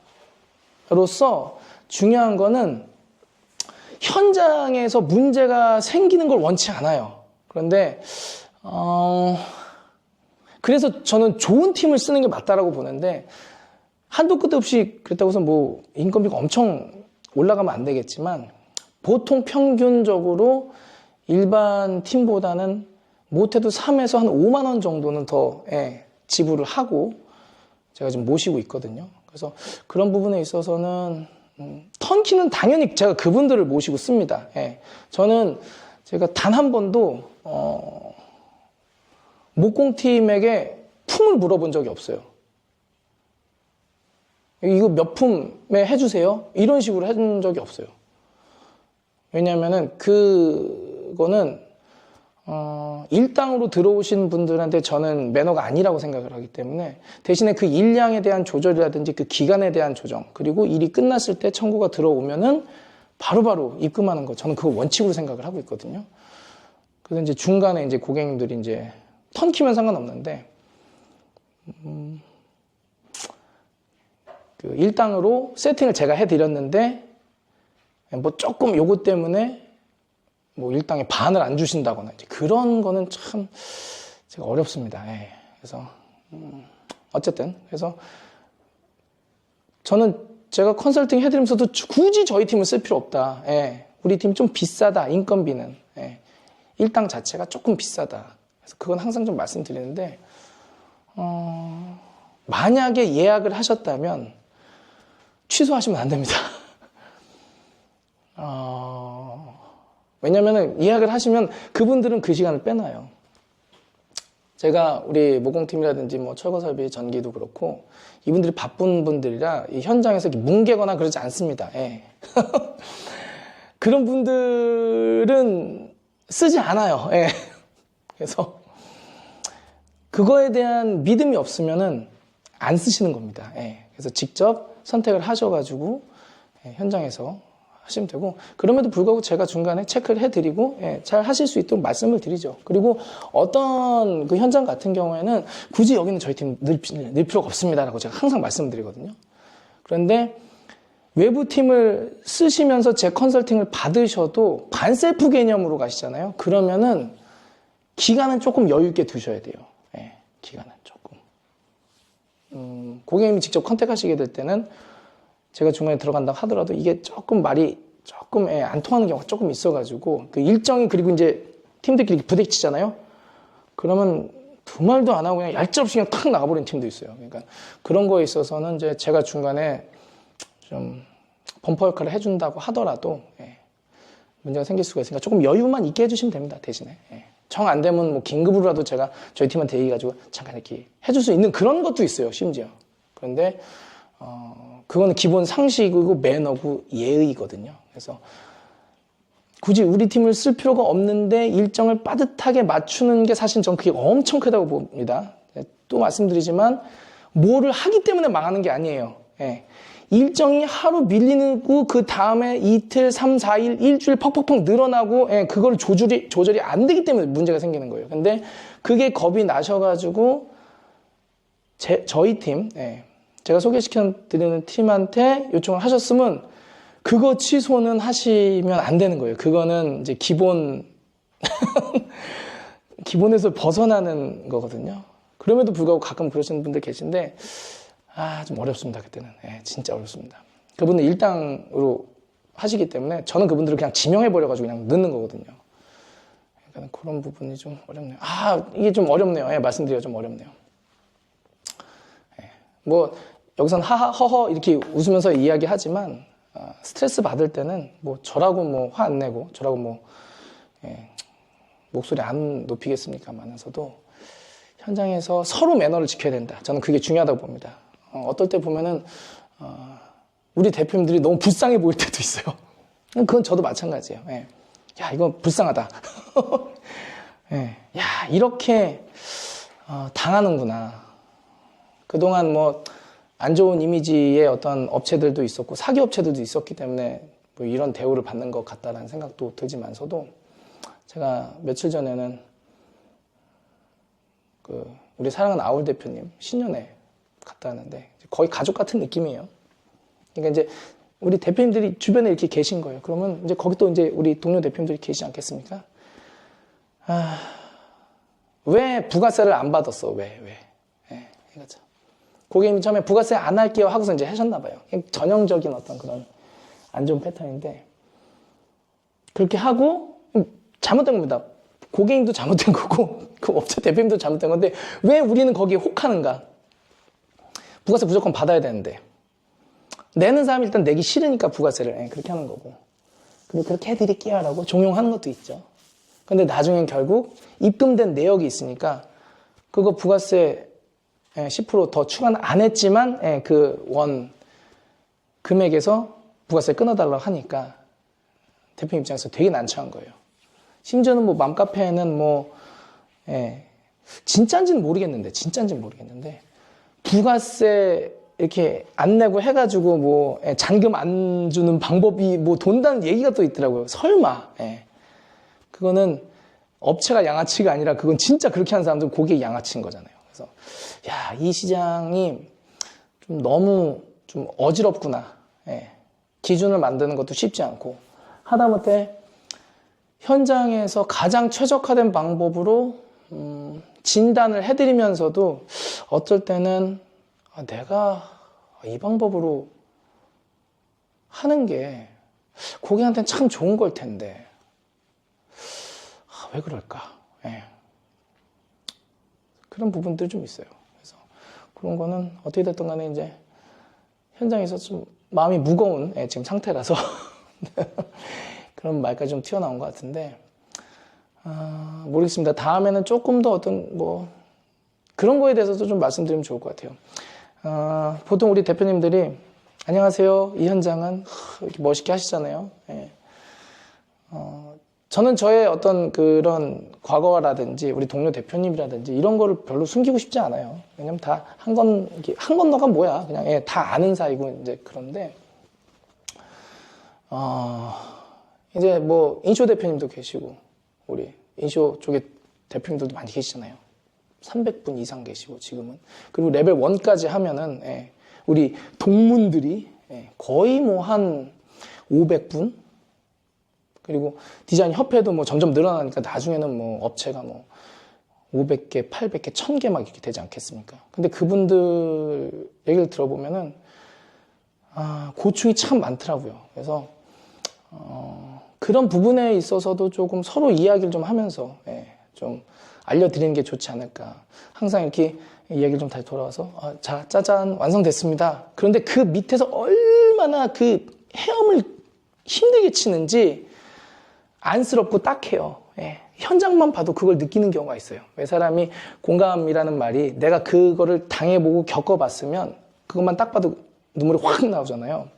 중요한 거는 현장에서 문제가 생기는 걸 원치 않아요. 그런데, 그래서 저는 좋은 팀을 쓰는 게 맞다라고 보는데, 한도 끝도 없이 그랬다고 해서 뭐 인건비가 엄청 올라가면 안 되겠지만, 보통 평균적으로 일반 팀보다는 못해도 3에서 한 5만 원 정도는 더 지불을 하고 제가 지금 모시고 있거든요. 그래서 그런 부분에 있어서는 턴키는 당연히 제가 그분들을 모시고 씁니다. 저는 제가 단 한 번도 목공팀에게 품을 물어본 적이 없어요. 이거 몇 품에 해주세요? 이런 식으로 해준 적이 없어요. 왜냐면은 그거는 일당으로 들어오신 분들한테 저는 매너가 아니라고 생각을 하기 때문에 대신에 그 일량에 대한 조절이라든지 그 기간에 대한 조정, 그리고 일이 끝났을 때 청구가 들어오면은 바로바로 입금하는 거, 저는 그거 원칙으로 생각을 하고 있거든요. 그래서 이제 중간에 이제 고객님들이 이제 턴키면 상관없는데, 그 일당으로 세팅을 제가 해드렸는데, 뭐 조금 요거 때문에 뭐 일당의 반을 안 주신다거나, 이제 그런 거는 참 제가 어렵습니다. 그래서, 어쨌든, 그래서 저는 제가 컨설팅 해드리면서도 굳이 저희 팀을 쓸 필요 없다. 우리 팀 좀 비싸다, 인건비는. 일당 자체가 조금 비싸다. 그래서 그건 항상 좀 말씀드리는데, 만약에 예약을 하셨다면 취소하시면 안 됩니다. 왜냐면은 예약을 하시면 그분들은 그 시간을 빼놔요. 제가 우리 모공팀이라든지 뭐 철거설비, 전기도 그렇고 이분들이 바쁜 분들이라 이 현장에서 뭉개거나 그러지 않습니다. 그런 분들은 쓰지 않아요. 그래서 그거에 대한 믿음이 없으면은 안 쓰시는 겁니다. 그래서 직접 선택을 하셔가지고 현장에서 하시면 되고, 그럼에도 불구하고 제가 중간에 체크를 해드리고, 예, 잘 하실 수 있도록 말씀을 드리죠. 그리고 어떤 그 현장 같은 경우에는 굳이 여기는 저희 팀 늘 필요가 없습니다라고 제가 항상 말씀드리거든요. 그런데 외부 팀을 쓰시면서 제 컨설팅을 받으셔도 반셀프 개념으로 가시잖아요. 그러면은 기간은 조금 여유 있게 두셔야 돼요. 예, 기간은 조금. 고객님이 직접 컨택하시게 될 때는 제가 중간에 들어간다고 하더라도 이게 조금 말이 조금 안 통하는 경우가 조금 있어가지고 그 일정이 그리고 이제 팀들끼리 부딪히잖아요. 그러면 두 말도 안 하고 그냥 얄짤없이 그냥 탁 나가버리는 팀도 있어요. 그러니까 그런 거에 있어서는 이제 제가 중간에 좀 범퍼 역할을 해준다고 하더라도 문제가 생길 수가 있으니까 조금 여유만 있게 해주시면 됩니다. 대신에 정 안 되면 뭐 긴급으로라도 제가 저희 팀한테 얘기해가지고 잠깐 이렇게 해줄 수 있는 그런 것도 있어요. 심지어. 그런데 그거는 기본 상식이고 매너고 예의거든요. 그래서 굳이 우리 팀을 쓸 필요가 없는데 일정을 빠듯하게 맞추는 게 사실 전 그게 엄청 크다고 봅니다. 또 말씀드리지만 뭐를 하기 때문에 망하는 게 아니에요. 일정이 하루 밀리고 그 다음에 이틀, 3, 4일, 일주일 퍽퍽퍽 늘어나고 그걸 조절이 안 되기 때문에 문제가 생기는 거예요. 근데 그게 겁이 나셔가지고 저희 팀, 제가 소개시켜드리는 팀한테 요청을 하셨으면 그거 취소는 하시면 안 되는 거예요. 그거는 이제 기본에서 벗어나는 거거든요. 그럼에도 불구하고 가끔 그러시는 분들 계신데 좀 어렵습니다. 그때는 진짜 어렵습니다. 그분은 일당으로 하시기 때문에 저는 그분들을 그냥 지명해버려가지고 그냥 넣는 거거든요. 그러니까 그런 부분이 좀 어렵네요. 이게 좀 어렵네요. 말씀드리기가 좀 어렵네요. 뭐 여기선 하하 허허 이렇게 웃으면서 이야기하지만 스트레스 받을 때는 뭐 저라고 뭐 화 안 내고 저라고 뭐 목소리 안 높이겠습니까만서도 현장에서 서로 매너를 지켜야 된다. 저는 그게 중요하다고 봅니다. 어떨 때 보면은 우리 대표님들이 너무 불쌍해 보일 때도 있어요. 그건 저도 마찬가지예요. 야 이거 불쌍하다. 야 이렇게 당하는구나. 그동안 뭐 안 좋은 이미지의 어떤 업체들도 있었고 사기 업체들도 있었기 때문에 뭐 이런 대우를 받는 것 같다라는 생각도 들지만서도 제가 며칠 전에는 우리 사랑하는 아울 대표님 신년회 갔다 왔는데 거의 가족 같은 느낌이에요. 그러니까 이제 우리 대표님들이 주변에 이렇게 계신 거예요. 그러면 이제 거기 또 이제 우리 동료 대표님들이 계시지 않겠습니까? 왜 부가세를 안 받았어? 왜? 이거죠. 고객님이 처음에 부가세 안 할게요 하고서 이제 하셨나 봐요. 전형적인 어떤 그런 안 좋은 패턴인데 그렇게 하고 잘못된 겁니다. 고객님도 잘못된 거고 그 업체 대표님도 잘못된 건데 왜 우리는 거기에 혹하는가? 부가세 무조건 받아야 되는데 내는 사람이 일단 내기 싫으니까 부가세를 그렇게 하는 거고 그리고 그렇게 해드릴게요 라고 종용하는 것도 있죠. 근데 나중엔 결국 입금된 내역이 있으니까 그거 부가세 10% 더 추가는 안 했지만 그 원 금액에서 부가세 끊어달라고 하니까 대표님 입장에서 되게 난처한 거예요. 심지어는 뭐 맘카페에는 뭐 진짜인지는 모르겠는데 부가세 이렇게 안 내고 해가지고 뭐 잔금 안 주는 방법이 뭐 돈다는 얘기가 또 있더라고요. 설마 그거는 업체가 양아치가 아니라 그건 진짜 그렇게 하는 사람들은 고객이 양아치인 거잖아요. 그래서 이 시장이 좀 너무 좀 어지럽구나. 기준을 만드는 것도 쉽지 않고 하다못해 현장에서 가장 최적화된 방법으로 진단을 해드리면서도 어쩔 때는 내가 이 방법으로 하는 게 고객한테는 참 좋은 걸 텐데 왜 그럴까? 그런 부분들이 좀 있어요. 그래서 그런 거는 어떻게 됐든 간에 이제 현장에서 좀 마음이 무거운 지금 상태라서 그런 말까지 좀 튀어나온 것 같은데 모르겠습니다. 다음에는 조금 더 어떤 뭐 그런 거에 대해서도 좀 말씀드리면 좋을 것 같아요. 보통 우리 대표님들이 안녕하세요. 이 현장은 이렇게 멋있게 하시잖아요. 저는 저의 어떤 그런 과거라든지 우리 동료 대표님이라든지 이런 거를 별로 숨기고 싶지 않아요. 왜냐면 다 한 건너가 뭐야. 그냥 다 아는 사이고 이제 그런데 이제 뭐 인쇼 대표님도 계시고 우리 인쇼 쪽에 대표님들도 많이 계시잖아요. 300분 이상 계시고 지금은. 그리고 레벨 1까지 하면은 우리 동문들이 거의 뭐 한 500분. 그리고 디자인 협회도 뭐 점점 늘어나니까 나중에는 뭐 업체가 뭐 500개, 800개, 1000개 막 이렇게 되지 않겠습니까? 근데 그분들 얘기를 들어보면은 고충이 참 많더라고요. 그래서 그런 부분에 있어서도 조금 서로 이야기를 좀 하면서 좀 알려드리는 게 좋지 않을까. 항상 이렇게 이야기를 좀 다시 돌아와서 자, 짜잔, 완성됐습니다. 그런데 그 밑에서 얼마나 그 헤엄을 힘들게 치는지 안쓰럽고 딱해요. 현장만 봐도 그걸 느끼는 경우가 있어요. 왜 사람이 공감이라는 말이 내가 그거를 당해보고 겪어봤으면 그것만 딱 봐도 눈물이 확 나오잖아요.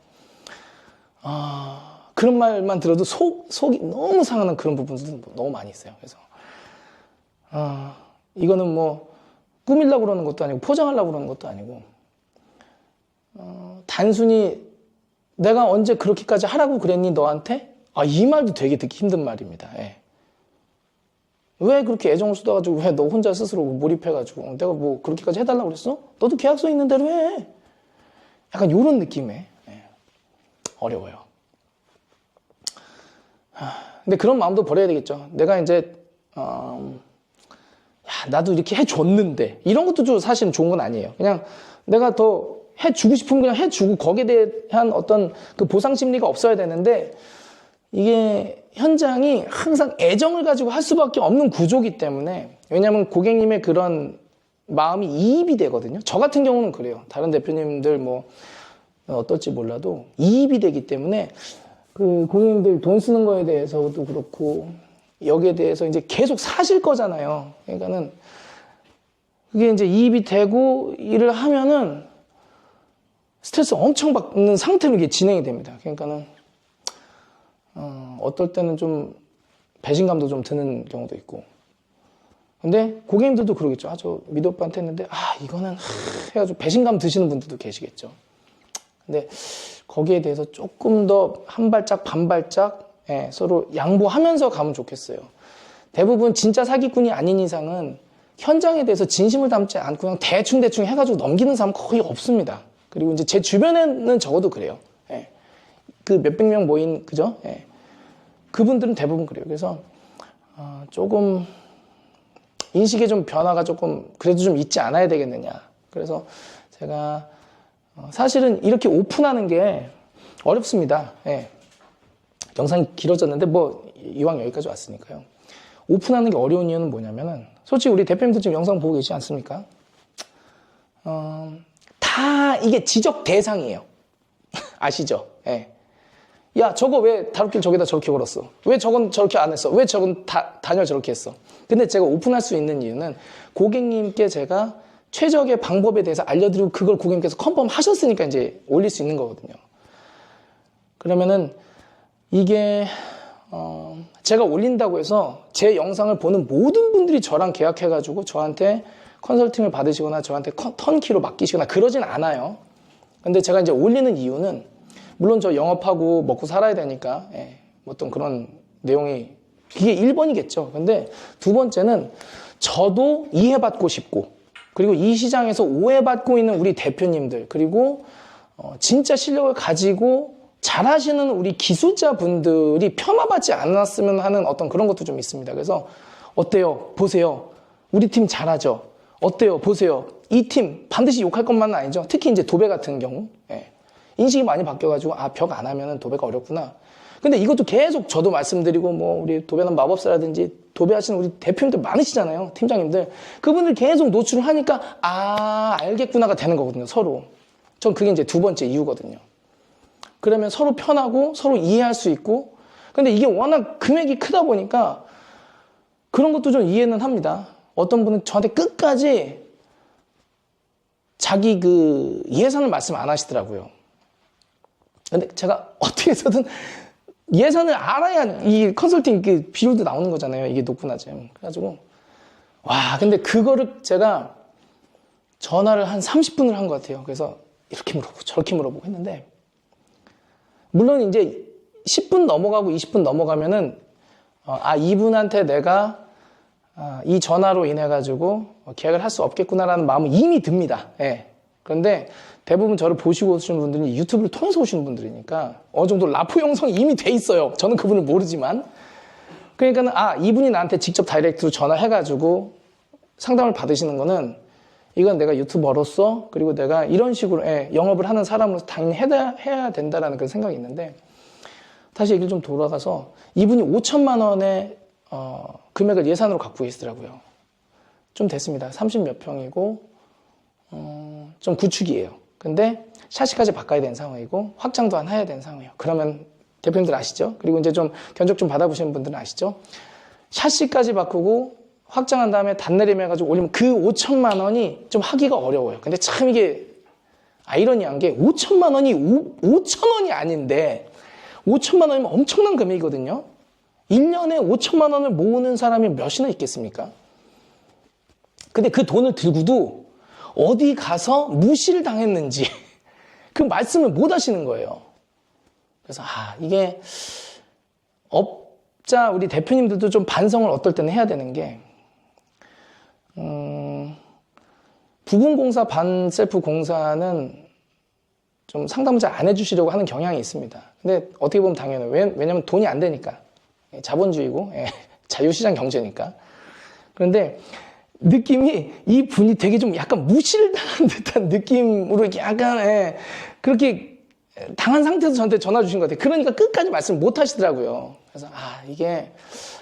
그런 말만 들어도 속이 너무 상하는 그런 부분들도 너무 많이 있어요. 그래서 이거는 뭐 꾸밀려고 그러는 것도 아니고 포장하려고 그러는 것도 아니고 단순히 내가 언제 그렇게까지 하라고 그랬니 너한테? 이 말도 되게 듣기 힘든 말입니다. 왜 그렇게 애정을 쏟아가지고 왜 너 혼자 스스로 몰입해가지고 내가 뭐 그렇게까지 해달라고 그랬어? 너도 계약서 있는 대로 해. 약간 이런 느낌에 어려워요. 근데 그런 마음도 버려야 되겠죠. 내가 이제 나도 이렇게 해줬는데 이런 것도 좀 사실은 좋은 건 아니에요. 그냥 내가 더 해주고 싶으면 그냥 해주고 거기에 대한 어떤 그 보상 심리가 없어야 되는데 이게 현장이 항상 애정을 가지고 할 수밖에 없는 구조이기 때문에 왜냐하면 고객님의 그런 마음이 이입이 되거든요. 저 같은 경우는 그래요. 다른 대표님들 뭐 어떨지 몰라도 이입이 되기 때문에 그 고객님들 돈 쓰는 거에 대해서도 그렇고 여기에 대해서 이제 계속 사실 거잖아요. 그러니까는 그게 이제 이입이 되고 일을 하면은 스트레스 엄청 받는 상태로 이게 진행이 됩니다. 그러니까는 어떨 때는 좀 배신감도 좀 드는 경우도 있고. 근데 고객님들도 그러겠죠. 저 미드 오빠한테 했는데 이거는 해가지고 배신감 드시는 분들도 계시겠죠. 근데 거기에 대해서 조금 더 한 발짝 반 발짝 서로 양보하면서 가면 좋겠어요. 대부분 진짜 사기꾼이 아닌 이상은 현장에 대해서 진심을 담지 않고 그냥 대충 해가지고 넘기는 사람 거의 없습니다. 그리고 이제 제 주변에는 적어도 그래요. 그 몇백 명 모인 그죠? 그분들은 대부분 그래요. 그래서 조금 인식의 좀 변화가 조금 그래도 좀 있지 않아야 되겠느냐. 그래서 제가 사실은 이렇게 오픈하는 게 어렵습니다. 영상이 길어졌는데 뭐 이왕 여기까지 왔으니까요. 오픈하는 게 어려운 이유는 뭐냐면은 솔직히 우리 대표님들 지금 영상 보고 계시지 않습니까? 다 이게 지적 대상이에요. 아시죠? 야, 저거 왜 다루길 저기다 저렇게 걸었어? 왜 저건 저렇게 안 했어? 왜 저건 단열 저렇게 했어? 근데 제가 오픈할 수 있는 이유는 고객님께 제가 최적의 방법에 대해서 알려드리고 그걸 고객님께서 컨펌 하셨으니까 이제 올릴 수 있는 거거든요. 그러면은 이게 제가 올린다고 해서 제 영상을 보는 모든 분들이 저랑 계약해가지고 저한테 컨설팅을 받으시거나 저한테 턴키로 맡기시거나 그러진 않아요. 근데 제가 이제 올리는 이유는 물론 저 영업하고 먹고 살아야 되니까 어떤 그런 내용이 그게 1번이겠죠. 근데 두 번째는 저도 이해받고 싶고 그리고 이 시장에서 오해받고 있는 우리 대표님들 그리고 진짜 실력을 가지고 잘하시는 우리 기술자분들이 폄하받지 않았으면 하는 어떤 그런 것도 좀 있습니다. 그래서 어때요? 보세요. 우리 팀 잘하죠? 어때요? 보세요. 이 팀 반드시 욕할 것만은 아니죠. 특히 이제 도배 같은 경우 인식이 많이 바뀌어가지고 벽 안 하면은 도배가 어렵구나. 근데 이것도 계속 저도 말씀드리고 뭐 우리 도배는 마법사라든지 도배하시는 우리 대표님들 많으시잖아요. 팀장님들. 그분들 계속 노출을 하니까 알겠구나가 되는 거거든요. 서로. 전 그게 이제 두 번째 이유거든요. 그러면 서로 편하고 서로 이해할 수 있고 근데 이게 워낙 금액이 크다 보니까 그런 것도 좀 이해는 합니다. 어떤 분은 저한테 끝까지 자기 그 예산을 말씀 안 하시더라고요. 근데 제가 어떻게 해서든 예산을 알아야 이 컨설팅 그 비율도 나오는 거잖아요. 이게 높고 낮은. 그래가지고 근데 그거를 제가 전화를 한 30분을 한 것 같아요. 그래서 이렇게 물어보고 저렇게 물어보고 했는데 물론 이제 10분 넘어가고 20분 넘어가면은 이분한테 내가 이 전화로 인해 가지고 계약을 할 수 없겠구나라는 마음은 이미 듭니다. 예. 그런데 대부분 저를 보시고 오시는 분들은 유튜브를 통해서 오시는 분들이니까 어느 정도 라포 형성이 이미 돼 있어요. 저는 그분을 모르지만. 그러니까는 이분이 나한테 직접 다이렉트로 전화해가지고 상담을 받으시는 거는 이건 내가 유튜버로서 그리고 내가 이런 식으로 영업을 하는 사람으로서 당연히 해야 된다라는 그런 생각이 있는데, 다시 얘기를 좀 돌아가서 이분이 5천만 원의 금액을 예산으로 갖고 계시더라고요. 좀 됐습니다. 30 몇 평이고 좀 구축이에요. 근데 샤시까지 바꿔야 되는 상황이고 확장도 하나 해야 되는 상황이에요. 그러면 대표님들 아시죠? 그리고 이제 좀 견적 좀 받아보시는 분들은 아시죠? 샤시까지 바꾸고 확장한 다음에 단내림 해가지고 올리면 그 5천만 원이 좀 하기가 어려워요. 근데 참 이게 아이러니한 게 5천만 원이 5천 원이 아닌데 5천만 원이면 엄청난 금액이거든요. 1년에 5천만 원을 모으는 사람이 몇이나 있겠습니까? 근데 그 돈을 들고도 어디 가서 무시를 당했는지 그 말씀을 못 하시는 거예요. 그래서 이게 업자 우리 대표님들도 좀 반성을 어떨 때는 해야 되는 게 부분 공사 반 셀프 공사는 좀 상담을 잘 안 해주시려고 하는 경향이 있습니다. 근데 어떻게 보면 당연해요. 왜냐면 돈이 안 되니까. 자본주의고 자유시장 경제니까. 그런데 느낌이 이 분이 되게 좀 약간 무시를 당한 듯한 느낌으로 약간 그렇게 당한 상태에서 저한테 전화 주신 것 같아요. 그러니까 끝까지 말씀 못 하시더라고요. 그래서 이게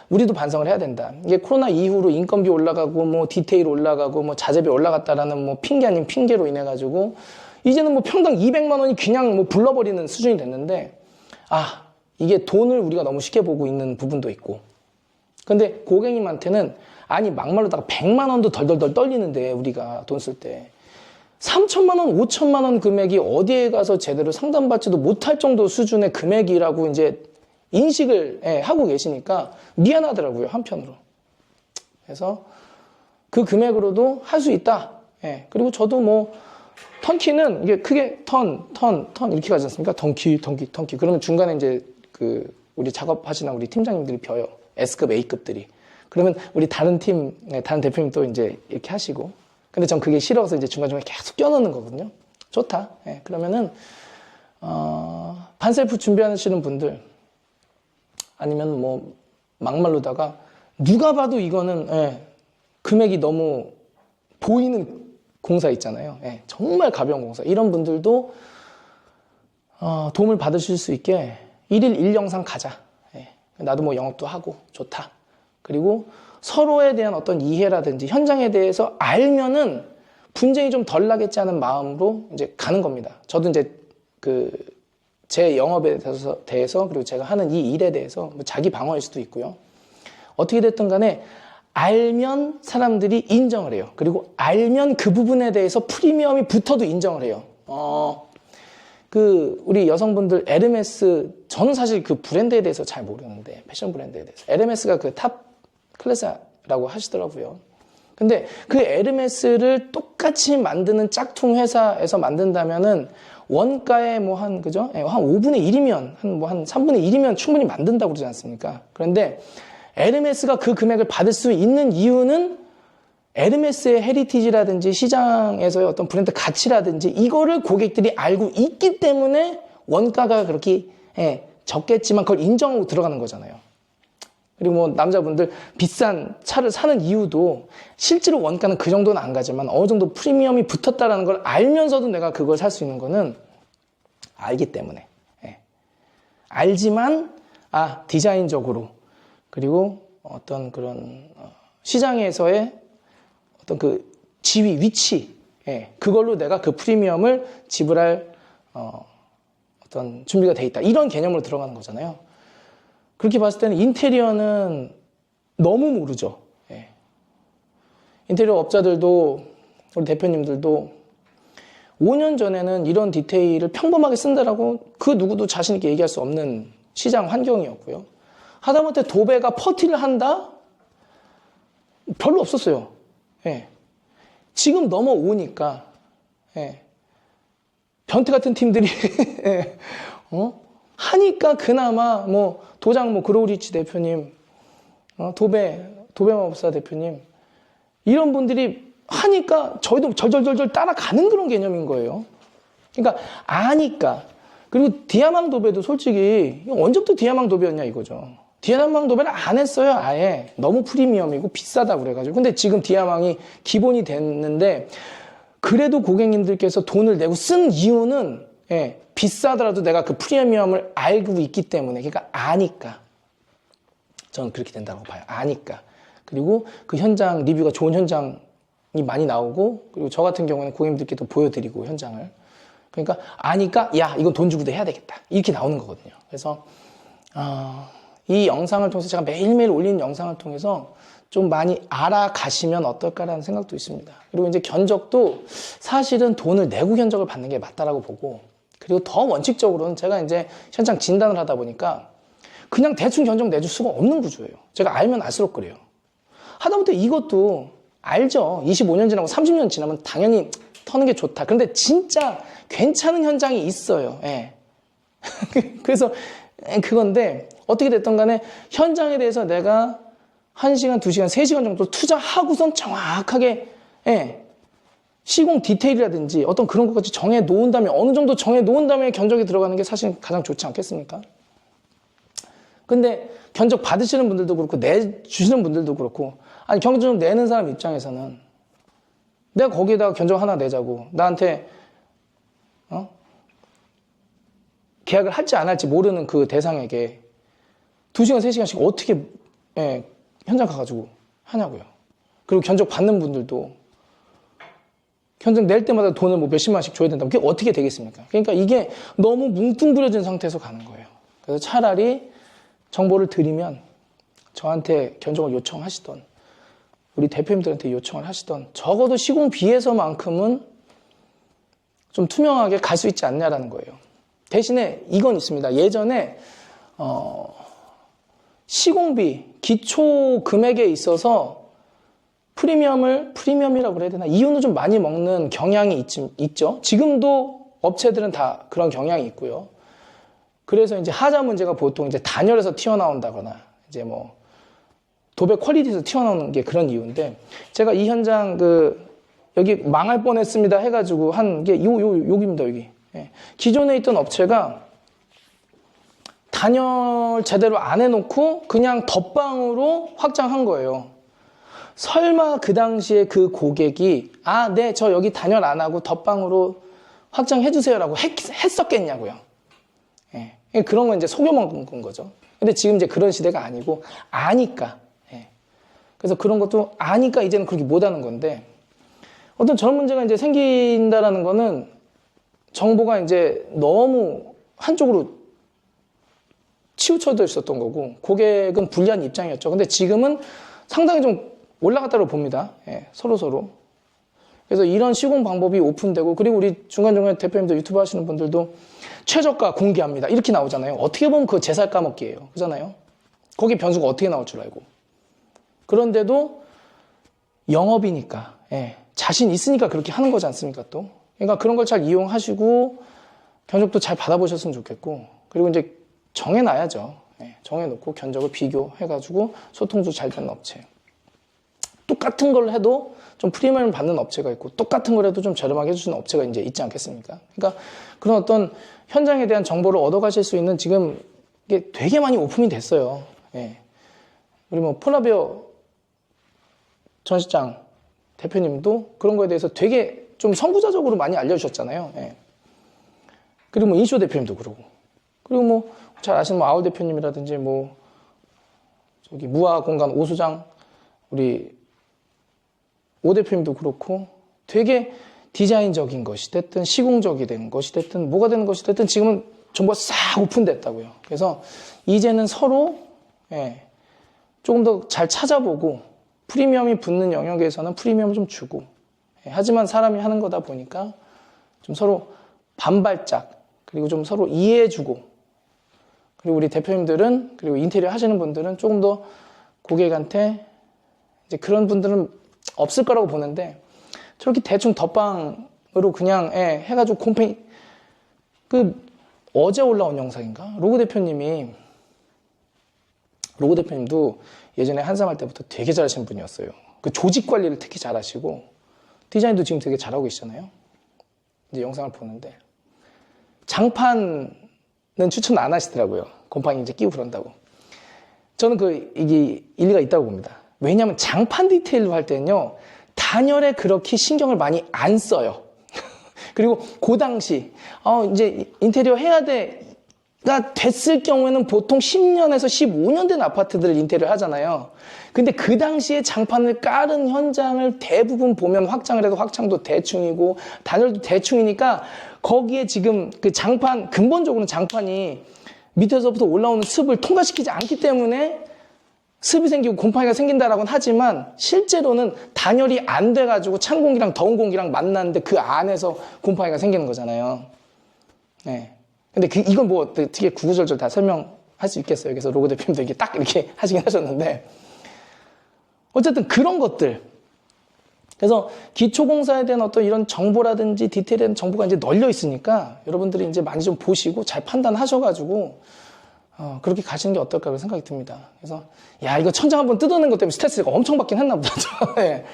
우리도 반성을 해야 된다. 이게 코로나 이후로 인건비 올라가고 뭐 디테일 올라가고 뭐 자재비 올라갔다라는 뭐 핑계 아닌 핑계로 인해 가지고 이제는 뭐 평당 200만 원이 그냥 뭐 불러버리는 수준이 됐는데 이게 돈을 우리가 너무 쉽게 보고 있는 부분도 있고, 근데 고객님한테는 막말로다가 100만 원도 덜덜덜 떨리는데 우리가 돈 쓸 때 3천만 원, 5천만 원 금액이 어디에 가서 제대로 상담받지도 못할 정도 수준의 금액이라고 이제 인식을 하고 계시니까 미안하더라고요, 한편으로. 그래서 그 금액으로도 할 수 있다. 그리고 저도 뭐 턴키는 이게 크게 턴 이렇게 가지 않습니까? 턴키. 그러면 중간에 이제 우리 작업하시는 우리 팀장님들이 벼요. S급, A급들이. 그러면 우리 다른 대표님 또 이제 이렇게 하시고. 근데 전 그게 싫어서 이제 중간중간에 계속 껴넣는 거거든요. 좋다. 그러면은, 반셀프 준비하시는 분들, 아니면 뭐, 막말로다가, 누가 봐도 이거는, 금액이 너무 보이는 공사 있잖아요. 정말 가벼운 공사. 이런 분들도, 도움을 받으실 수 있게 1일 1영상 가자. 나도 뭐 영업도 하고, 좋다. 그리고 서로에 대한 어떤 이해라든지 현장에 대해서 알면은 분쟁이 좀 덜 나겠지 하는 마음으로 이제 가는 겁니다. 저도 이제 제 영업에 대해서 그리고 제가 하는 이 일에 대해서 뭐 자기 방어일 수도 있고요. 어떻게 됐든 간에 알면 사람들이 인정을 해요. 그리고 알면 그 부분에 대해서 프리미엄이 붙어도 인정을 해요. 우리 여성분들 에르메스, 저는 사실 그 브랜드에 대해서 잘 모르는데, 패션 브랜드에 대해서. 에르메스가 그 탑 클래스라고 하시더라고요. 근데 그 에르메스를 똑같이 만드는 짝퉁 회사에서 만든다면은 원가에 뭐 그죠? 한 5분의 1이면, 한 3분의 1이면 충분히 만든다고 그러지 않습니까? 그런데 에르메스가 그 금액을 받을 수 있는 이유는 에르메스의 헤리티지라든지 시장에서의 어떤 브랜드 가치라든지 이거를 고객들이 알고 있기 때문에 원가가 그렇게 적겠지만 그걸 인정하고 들어가는 거잖아요. 그리고 뭐 남자분들 비싼 차를 사는 이유도 실제로 원가는 그 정도는 안 가지만 어느 정도 프리미엄이 붙었다는 걸 알면서도 내가 그걸 살 수 있는 거는 알기 때문에. 알지만 디자인적으로 그리고 어떤 그런 시장에서의 어떤 그 지위, 위치, 그걸로 내가 그 프리미엄을 지불할 어떤 준비가 돼 있다. 이런 개념으로 들어가는 거잖아요. 그렇게 봤을 때는 인테리어는 너무 모르죠. 인테리어 업자들도 우리 대표님들도 5년 전에는 이런 디테일을 평범하게 쓴다라고 그 누구도 자신 있게 얘기할 수 없는 시장 환경이었고요. 하다못해 도배가 퍼티를 한다? 별로 없었어요. 지금 넘어오니까 변태 같은 팀들이 하니까 그나마 뭐 도장 뭐 그로우리치 대표님, 도배마법사 대표님 이런 분들이 하니까 저희도 절절절절 따라가는 그런 개념인 거예요. 그러니까 아니까. 그리고 디아망 도배도 솔직히 언제부터 디아망 도배였냐 이거죠. 디아망 도배를 안 했어요. 아예 너무 프리미엄이고 비싸다고 그래가지고. 근데 지금 디아망이 기본이 됐는데 그래도 고객님들께서 돈을 내고 쓴 이유는 비싸더라도 내가 그 프리미엄을 알고 있기 때문에, 그러니까 아니까. 저는 그렇게 된다고 봐요. 아니까. 그리고 그 현장 리뷰가 좋은 현장이 많이 나오고, 그리고 저 같은 경우는 고객님들께 또 보여드리고 현장을. 그러니까 아니까 야 이건 돈 주고도 해야 되겠다 이렇게 나오는 거거든요. 그래서 이 영상을 통해서 제가 매일매일 올리는 영상을 통해서 좀 많이 알아가시면 어떨까라는 생각도 있습니다. 그리고 이제 견적도 사실은 돈을 내고 견적을 받는 게 맞다라고 보고, 그리고 더 원칙적으로는 제가 이제 현장 진단을 하다 보니까 그냥 대충 견적 내줄 수가 없는 구조예요. 제가 알면 알수록 그래요. 하다못해 이것도 알죠. 25년 지나고 30년 지나면 당연히 터는 게 좋다. 그런데 진짜 괜찮은 현장이 있어요. 예. 그래서 그건데 어떻게 됐든 간에 현장에 대해서 내가 1시간, 2시간, 3시간 정도 투자하고선 정확하게 시공 디테일이라든지 어떤 그런 것까지 정해 놓은 다음에, 어느 정도 정해 놓은 다음에 견적이 들어가는 게 사실 가장 좋지 않겠습니까? 근데 견적 받으시는 분들도 그렇고 내주시는 분들도 그렇고, 아니 견적 내는 사람 입장에서는 내가 거기에다가 견적 하나 내자고 나한테 계약을 할지 안 할지 모르는 그 대상에게 2시간, 3시간씩 어떻게 현장 가가지고 하냐고요. 그리고 견적 받는 분들도 견적 낼 때마다 돈을 뭐 몇십만 원씩 줘야 된다면 그게 어떻게 되겠습니까? 그러니까 이게 너무 뭉뚱그려진 상태에서 가는 거예요. 그래서 차라리 정보를 드리면 저한테 견적을 요청하시던, 우리 대표님들한테 요청을 하시던, 적어도 시공비에서만큼은 좀 투명하게 갈 수 있지 않냐라는 거예요. 대신에 이건 있습니다. 예전에 시공비 기초 금액에 있어서 프리미엄이라고 그래야 되나? 이윤을 좀 많이 먹는 경향이 있죠. 지금도 업체들은 다 그런 경향이 있고요. 그래서 이제 하자 문제가 보통 이제 단열에서 튀어나온다거나 이제 뭐 도배 퀄리티에서 튀어나오는 게 그런 이유인데, 제가 이 현장 여기 망할 뻔했습니다 해가지고 한 게 여기입니다. 여기. 기존에 있던 업체가 단열 제대로 안 해놓고 그냥 덧방으로 확장한 거예요. 설마 그 당시에 그 고객이 네, 저 여기 단열 안 하고 덧방으로 확장해 주세요라고 했었겠냐고요. 그런 건 이제 속여먹은 거죠. 근데 지금 이제 그런 시대가 아니고 아니까. 그래서 그런 것도 아니까 이제는 그렇게 못하는 건데, 어떤 저런 문제가 이제 생긴다라는 거는 정보가 이제 너무 한쪽으로 치우쳐져 있었던 거고, 고객은 불리한 입장이었죠. 근데 지금은 상당히 좀 올라갔다고 봅니다. 서로. 그래서 이런 시공 방법이 오픈되고, 그리고 우리 중간중간 대표님들 유튜브 하시는 분들도 최저가 공개합니다 이렇게 나오잖아요. 어떻게 보면 그거 제살 까먹기예요. 그잖아요. 거기 변수가 어떻게 나올 줄 알고. 그런데도 영업이니까, 자신 있으니까 그렇게 하는 거지 않습니까 또. 그러니까 그런 걸 잘 이용하시고 견적도 잘 받아보셨으면 좋겠고, 그리고 이제 정해놔야죠. 정해놓고 견적을 비교해가지고 소통도 잘 되는 업체. 똑같은 걸 해도 좀 프리미엄을 받는 업체가 있고, 똑같은 걸 해도 좀 저렴하게 해주는 업체가 이제 있지 않겠습니까? 그러니까 그런 어떤 현장에 대한 정보를 얻어가실 수 있는 지금 이게 되게 많이 오픈이 됐어요. 우리 뭐 폴라베어 전 실장 대표님도 그런 거에 대해서 되게 좀 선구자적으로 많이 알려주셨잖아요. 그리고 뭐 인쇼 대표님도 그러고, 그리고 뭐 잘 아시는 뭐 아울 대표님이라든지 뭐 저기 무화공간 오수장 우리 오 대표님도 그렇고, 되게 디자인적인 것이 됐든 시공적이 된 것이 됐든 뭐가 되는 것이 됐든 지금은 정보가 싹 오픈됐다고요. 그래서 이제는 서로 조금 더 잘 찾아보고, 프리미엄이 붙는 영역에서는 프리미엄을 좀 주고, 하지만 사람이 하는 거다 보니까 좀 서로 반발짝, 그리고 좀 서로 이해해주고, 그리고 우리 대표님들은, 그리고 인테리어 하시는 분들은 조금 더 고객한테, 이제 그런 분들은 없을 거라고 보는데, 저렇게 대충 덧방으로 그냥 해가지고 곰팡이 어제 올라온 영상인가? 로고 대표님도 예전에 한삼 할 때부터 되게 잘하시는 분이었어요. 그 조직 관리를 특히 잘하시고 디자인도 지금 되게 잘하고 계시잖아요. 이제 영상을 보는데 장판은 추천 안 하시더라고요. 곰팡이 이제 끼고 그런다고. 저는 이게 일리가 있다고 봅니다. 왜냐하면 장판 디테일로 할 때는요, 단열에 그렇게 신경을 많이 안 써요. 그리고 그 당시 이제 인테리어 해야 돼가 됐을 경우에는 보통 10년에서 15년 된 아파트들을 인테리어 하잖아요. 근데 그 당시에 장판을 깔은 현장을 대부분 보면 확장을 해도 확장도 대충이고 단열도 대충이니까 거기에 지금 그 장판, 근본적으로는 장판이 밑에서부터 올라오는 습을 통과시키지 않기 때문에 습이 생기고 곰팡이가 생긴다라고는 하지만 실제로는 단열이 안 돼가지고 찬 공기랑 더운 공기랑 만났는데 그 안에서 곰팡이가 생기는 거잖아요. 네. 근데 이건 뭐 어떻게 구구절절 다 설명할 수 있겠어요. 그래서 로고 대표님도 이게 딱 이렇게 하시긴 하셨는데 어쨌든 그런 것들. 그래서 기초공사에 대한 어떤 이런 정보라든지 디테일에 대한 정보가 이제 널려 있으니까 여러분들이 이제 많이 좀 보시고 잘 판단하셔가지고 그렇게 가시는 게 어떨까 그런 생각이 듭니다. 그래서 야 이거 천장 한번 뜯어낸 것 때문에 스트레스가 엄청 받긴 했나 보다. 네.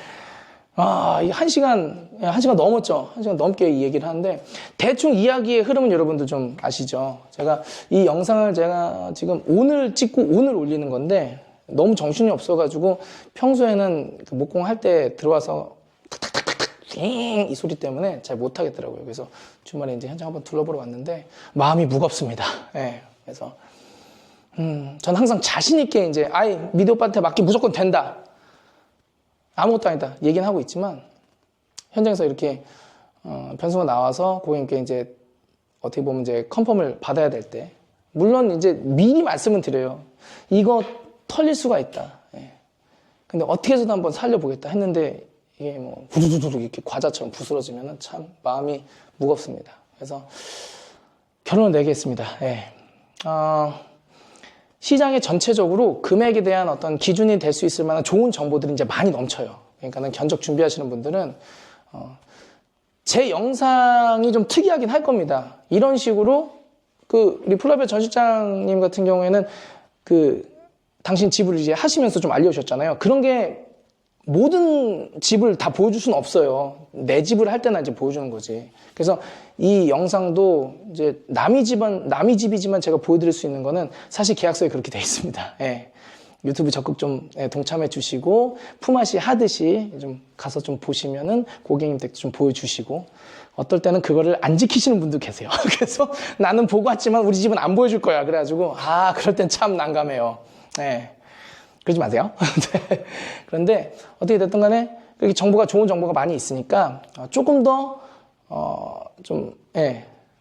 이 1시간 넘었죠. 1시간 넘게 이 얘기를 하는데 대충 이야기의 흐름은 여러분들 좀 아시죠? 제가 이 영상을 제가 지금 오늘 찍고 오늘 올리는 건데 너무 정신이 없어가지고 평소에는 그 목공 할 때 들어와서 탁탁탁탁탁 이 소리 때문에 잘 못하겠더라고요. 그래서 주말에 이제 현장 한번 둘러보러 왔는데 마음이 무겁습니다. 네. 그래서 전 항상 자신있게 이제, 미디 오빠한테 맡기 무조건 된다. 아무것도 아니다. 얘기는 하고 있지만, 현장에서 이렇게, 변수가 나와서 고객님께 이제, 어떻게 보면 이제 컨펌을 받아야 될 때, 물론 이제 미리 말씀은 드려요. 이거 털릴 수가 있다. 예. 근데 어떻게 해서도 한번 살려보겠다 했는데, 이게 뭐, 후두두두 이렇게 과자처럼 부스러지면 참 마음이 무겁습니다. 그래서, 결론을 내겠습니다. 예. 시장에 전체적으로 금액에 대한 어떤 기준이 될 수 있을 만한 좋은 정보들이 이제 많이 넘쳐요. 그러니까는 견적 준비하시는 분들은, 제 영상이 좀 특이하긴 할 겁니다. 이런 식으로, 우리 플라베 전 실장님 같은 경우에는 당신 집을 이제 하시면서 좀 알려주셨잖아요. 그런 게 모든 집을 다 보여줄 수는 없어요. 내 집을 할 때나 이제 보여주는 거지. 그래서 이 영상도 이제 남이 집이지만 제가 보여드릴 수 있는 거는 사실 계약서에 그렇게 돼 있습니다. 예. 유튜브 적극 좀 동참해 주시고 품앗이 하듯이 좀 가서 좀 보시면은 고객님들께 좀 보여주시고 어떨 때는 그거를 안 지키시는 분도 계세요. 그래서 나는 보고 왔지만 우리 집은 안 보여줄 거야. 그래가지고 그럴 땐 참 난감해요. 예. 그러지 마세요. 네. 그런데 어떻게 됐든 간에 그렇게 좋은 정보가 많이 있으니까 조금 더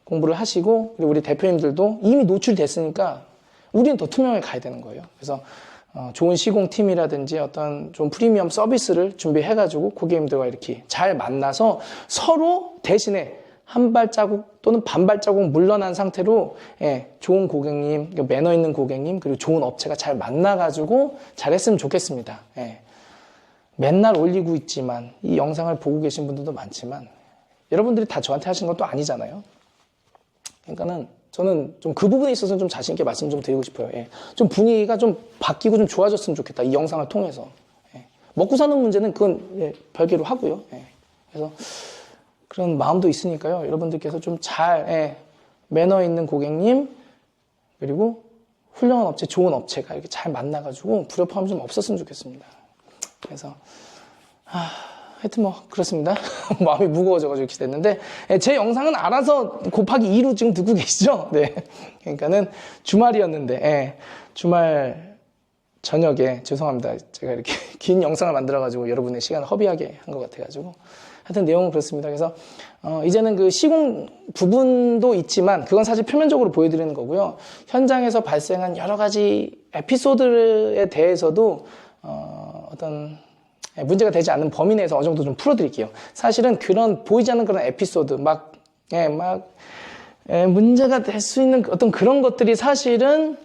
공부를 하시고 그리고 우리 대표님들도 이미 노출됐으니까 우리는 더 투명하게 가야 되는 거예요. 그래서 좋은 시공팀이라든지 어떤 좀 프리미엄 서비스를 준비해가지고 고객님들과 이렇게 잘 만나서 서로 대신에 한 발자국 또는 반 발자국 물러난 상태로 좋은 고객님, 매너 있는 고객님 그리고 좋은 업체가 잘 만나가지고 잘했으면 좋겠습니다. 맨날 올리고 있지만 이 영상을 보고 계신 분들도 많지만 여러분들이 다 저한테 하신 것도 아니잖아요. 그러니까는 저는 좀 그 부분에 있어서는 좀 자신 있게 말씀 좀 드리고 싶어요. 좀 분위기가 좀 바뀌고 좀 좋아졌으면 좋겠다. 이 영상을 통해서. 먹고 사는 문제는 그건 별개로 하고요. 그래서 그런 마음도 있으니까요. 여러분들께서 좀 잘 매너 있는 고객님 그리고 훌륭한 업체, 좋은 업체가 이렇게 잘 만나가지고 불협화음 좀 없었으면 좋겠습니다. 그래서 하여튼 뭐 그렇습니다. 마음이 무거워져가지고 이렇게 됐는데 제 영상은 알아서 곱하기 2로 지금 듣고 계시죠? 네. 그러니까는 주말이었는데 주말 저녁에 죄송합니다. 제가 이렇게 긴 영상을 만들어가지고 여러분의 시간을 허비하게 한 것 같아가지고 하여튼 내용은 그렇습니다. 그래서 이제는 그 시공 부분도 있지만 그건 사실 표면적으로 보여드리는 거고요. 현장에서 발생한 여러 가지 에피소드에 대해서도 어떤 문제가 되지 않는 범위 내에서 어느 정도 좀 풀어드릴게요. 사실은 그런 보이지 않는 그런 에피소드 문제가 될 수 있는 어떤 그런 것들이 사실은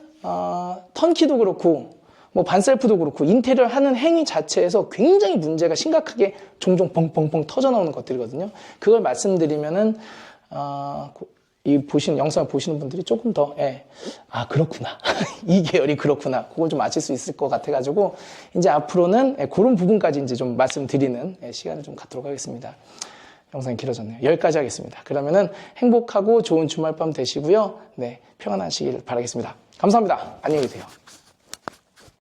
턴키도 그렇고 뭐 반셀프도 그렇고 인테리어 하는 행위 자체에서 굉장히 문제가 심각하게 종종 뻥뻥뻥 터져 나오는 것들이거든요. 그걸 말씀드리면은 영상을 보시는 분들이 조금 더, 아, 그렇구나. 이 계열이 그렇구나. 그걸 좀 아실 수 있을 것 같아가지고, 이제 앞으로는 그런 부분까지 이제 좀 말씀드리는 시간을 좀 갖도록 하겠습니다. 영상이 길어졌네요. 여기까지 하겠습니다. 그러면은 행복하고 좋은 주말밤 되시고요. 네, 평안하시길 바라겠습니다. 감사합니다. 안녕히 계세요.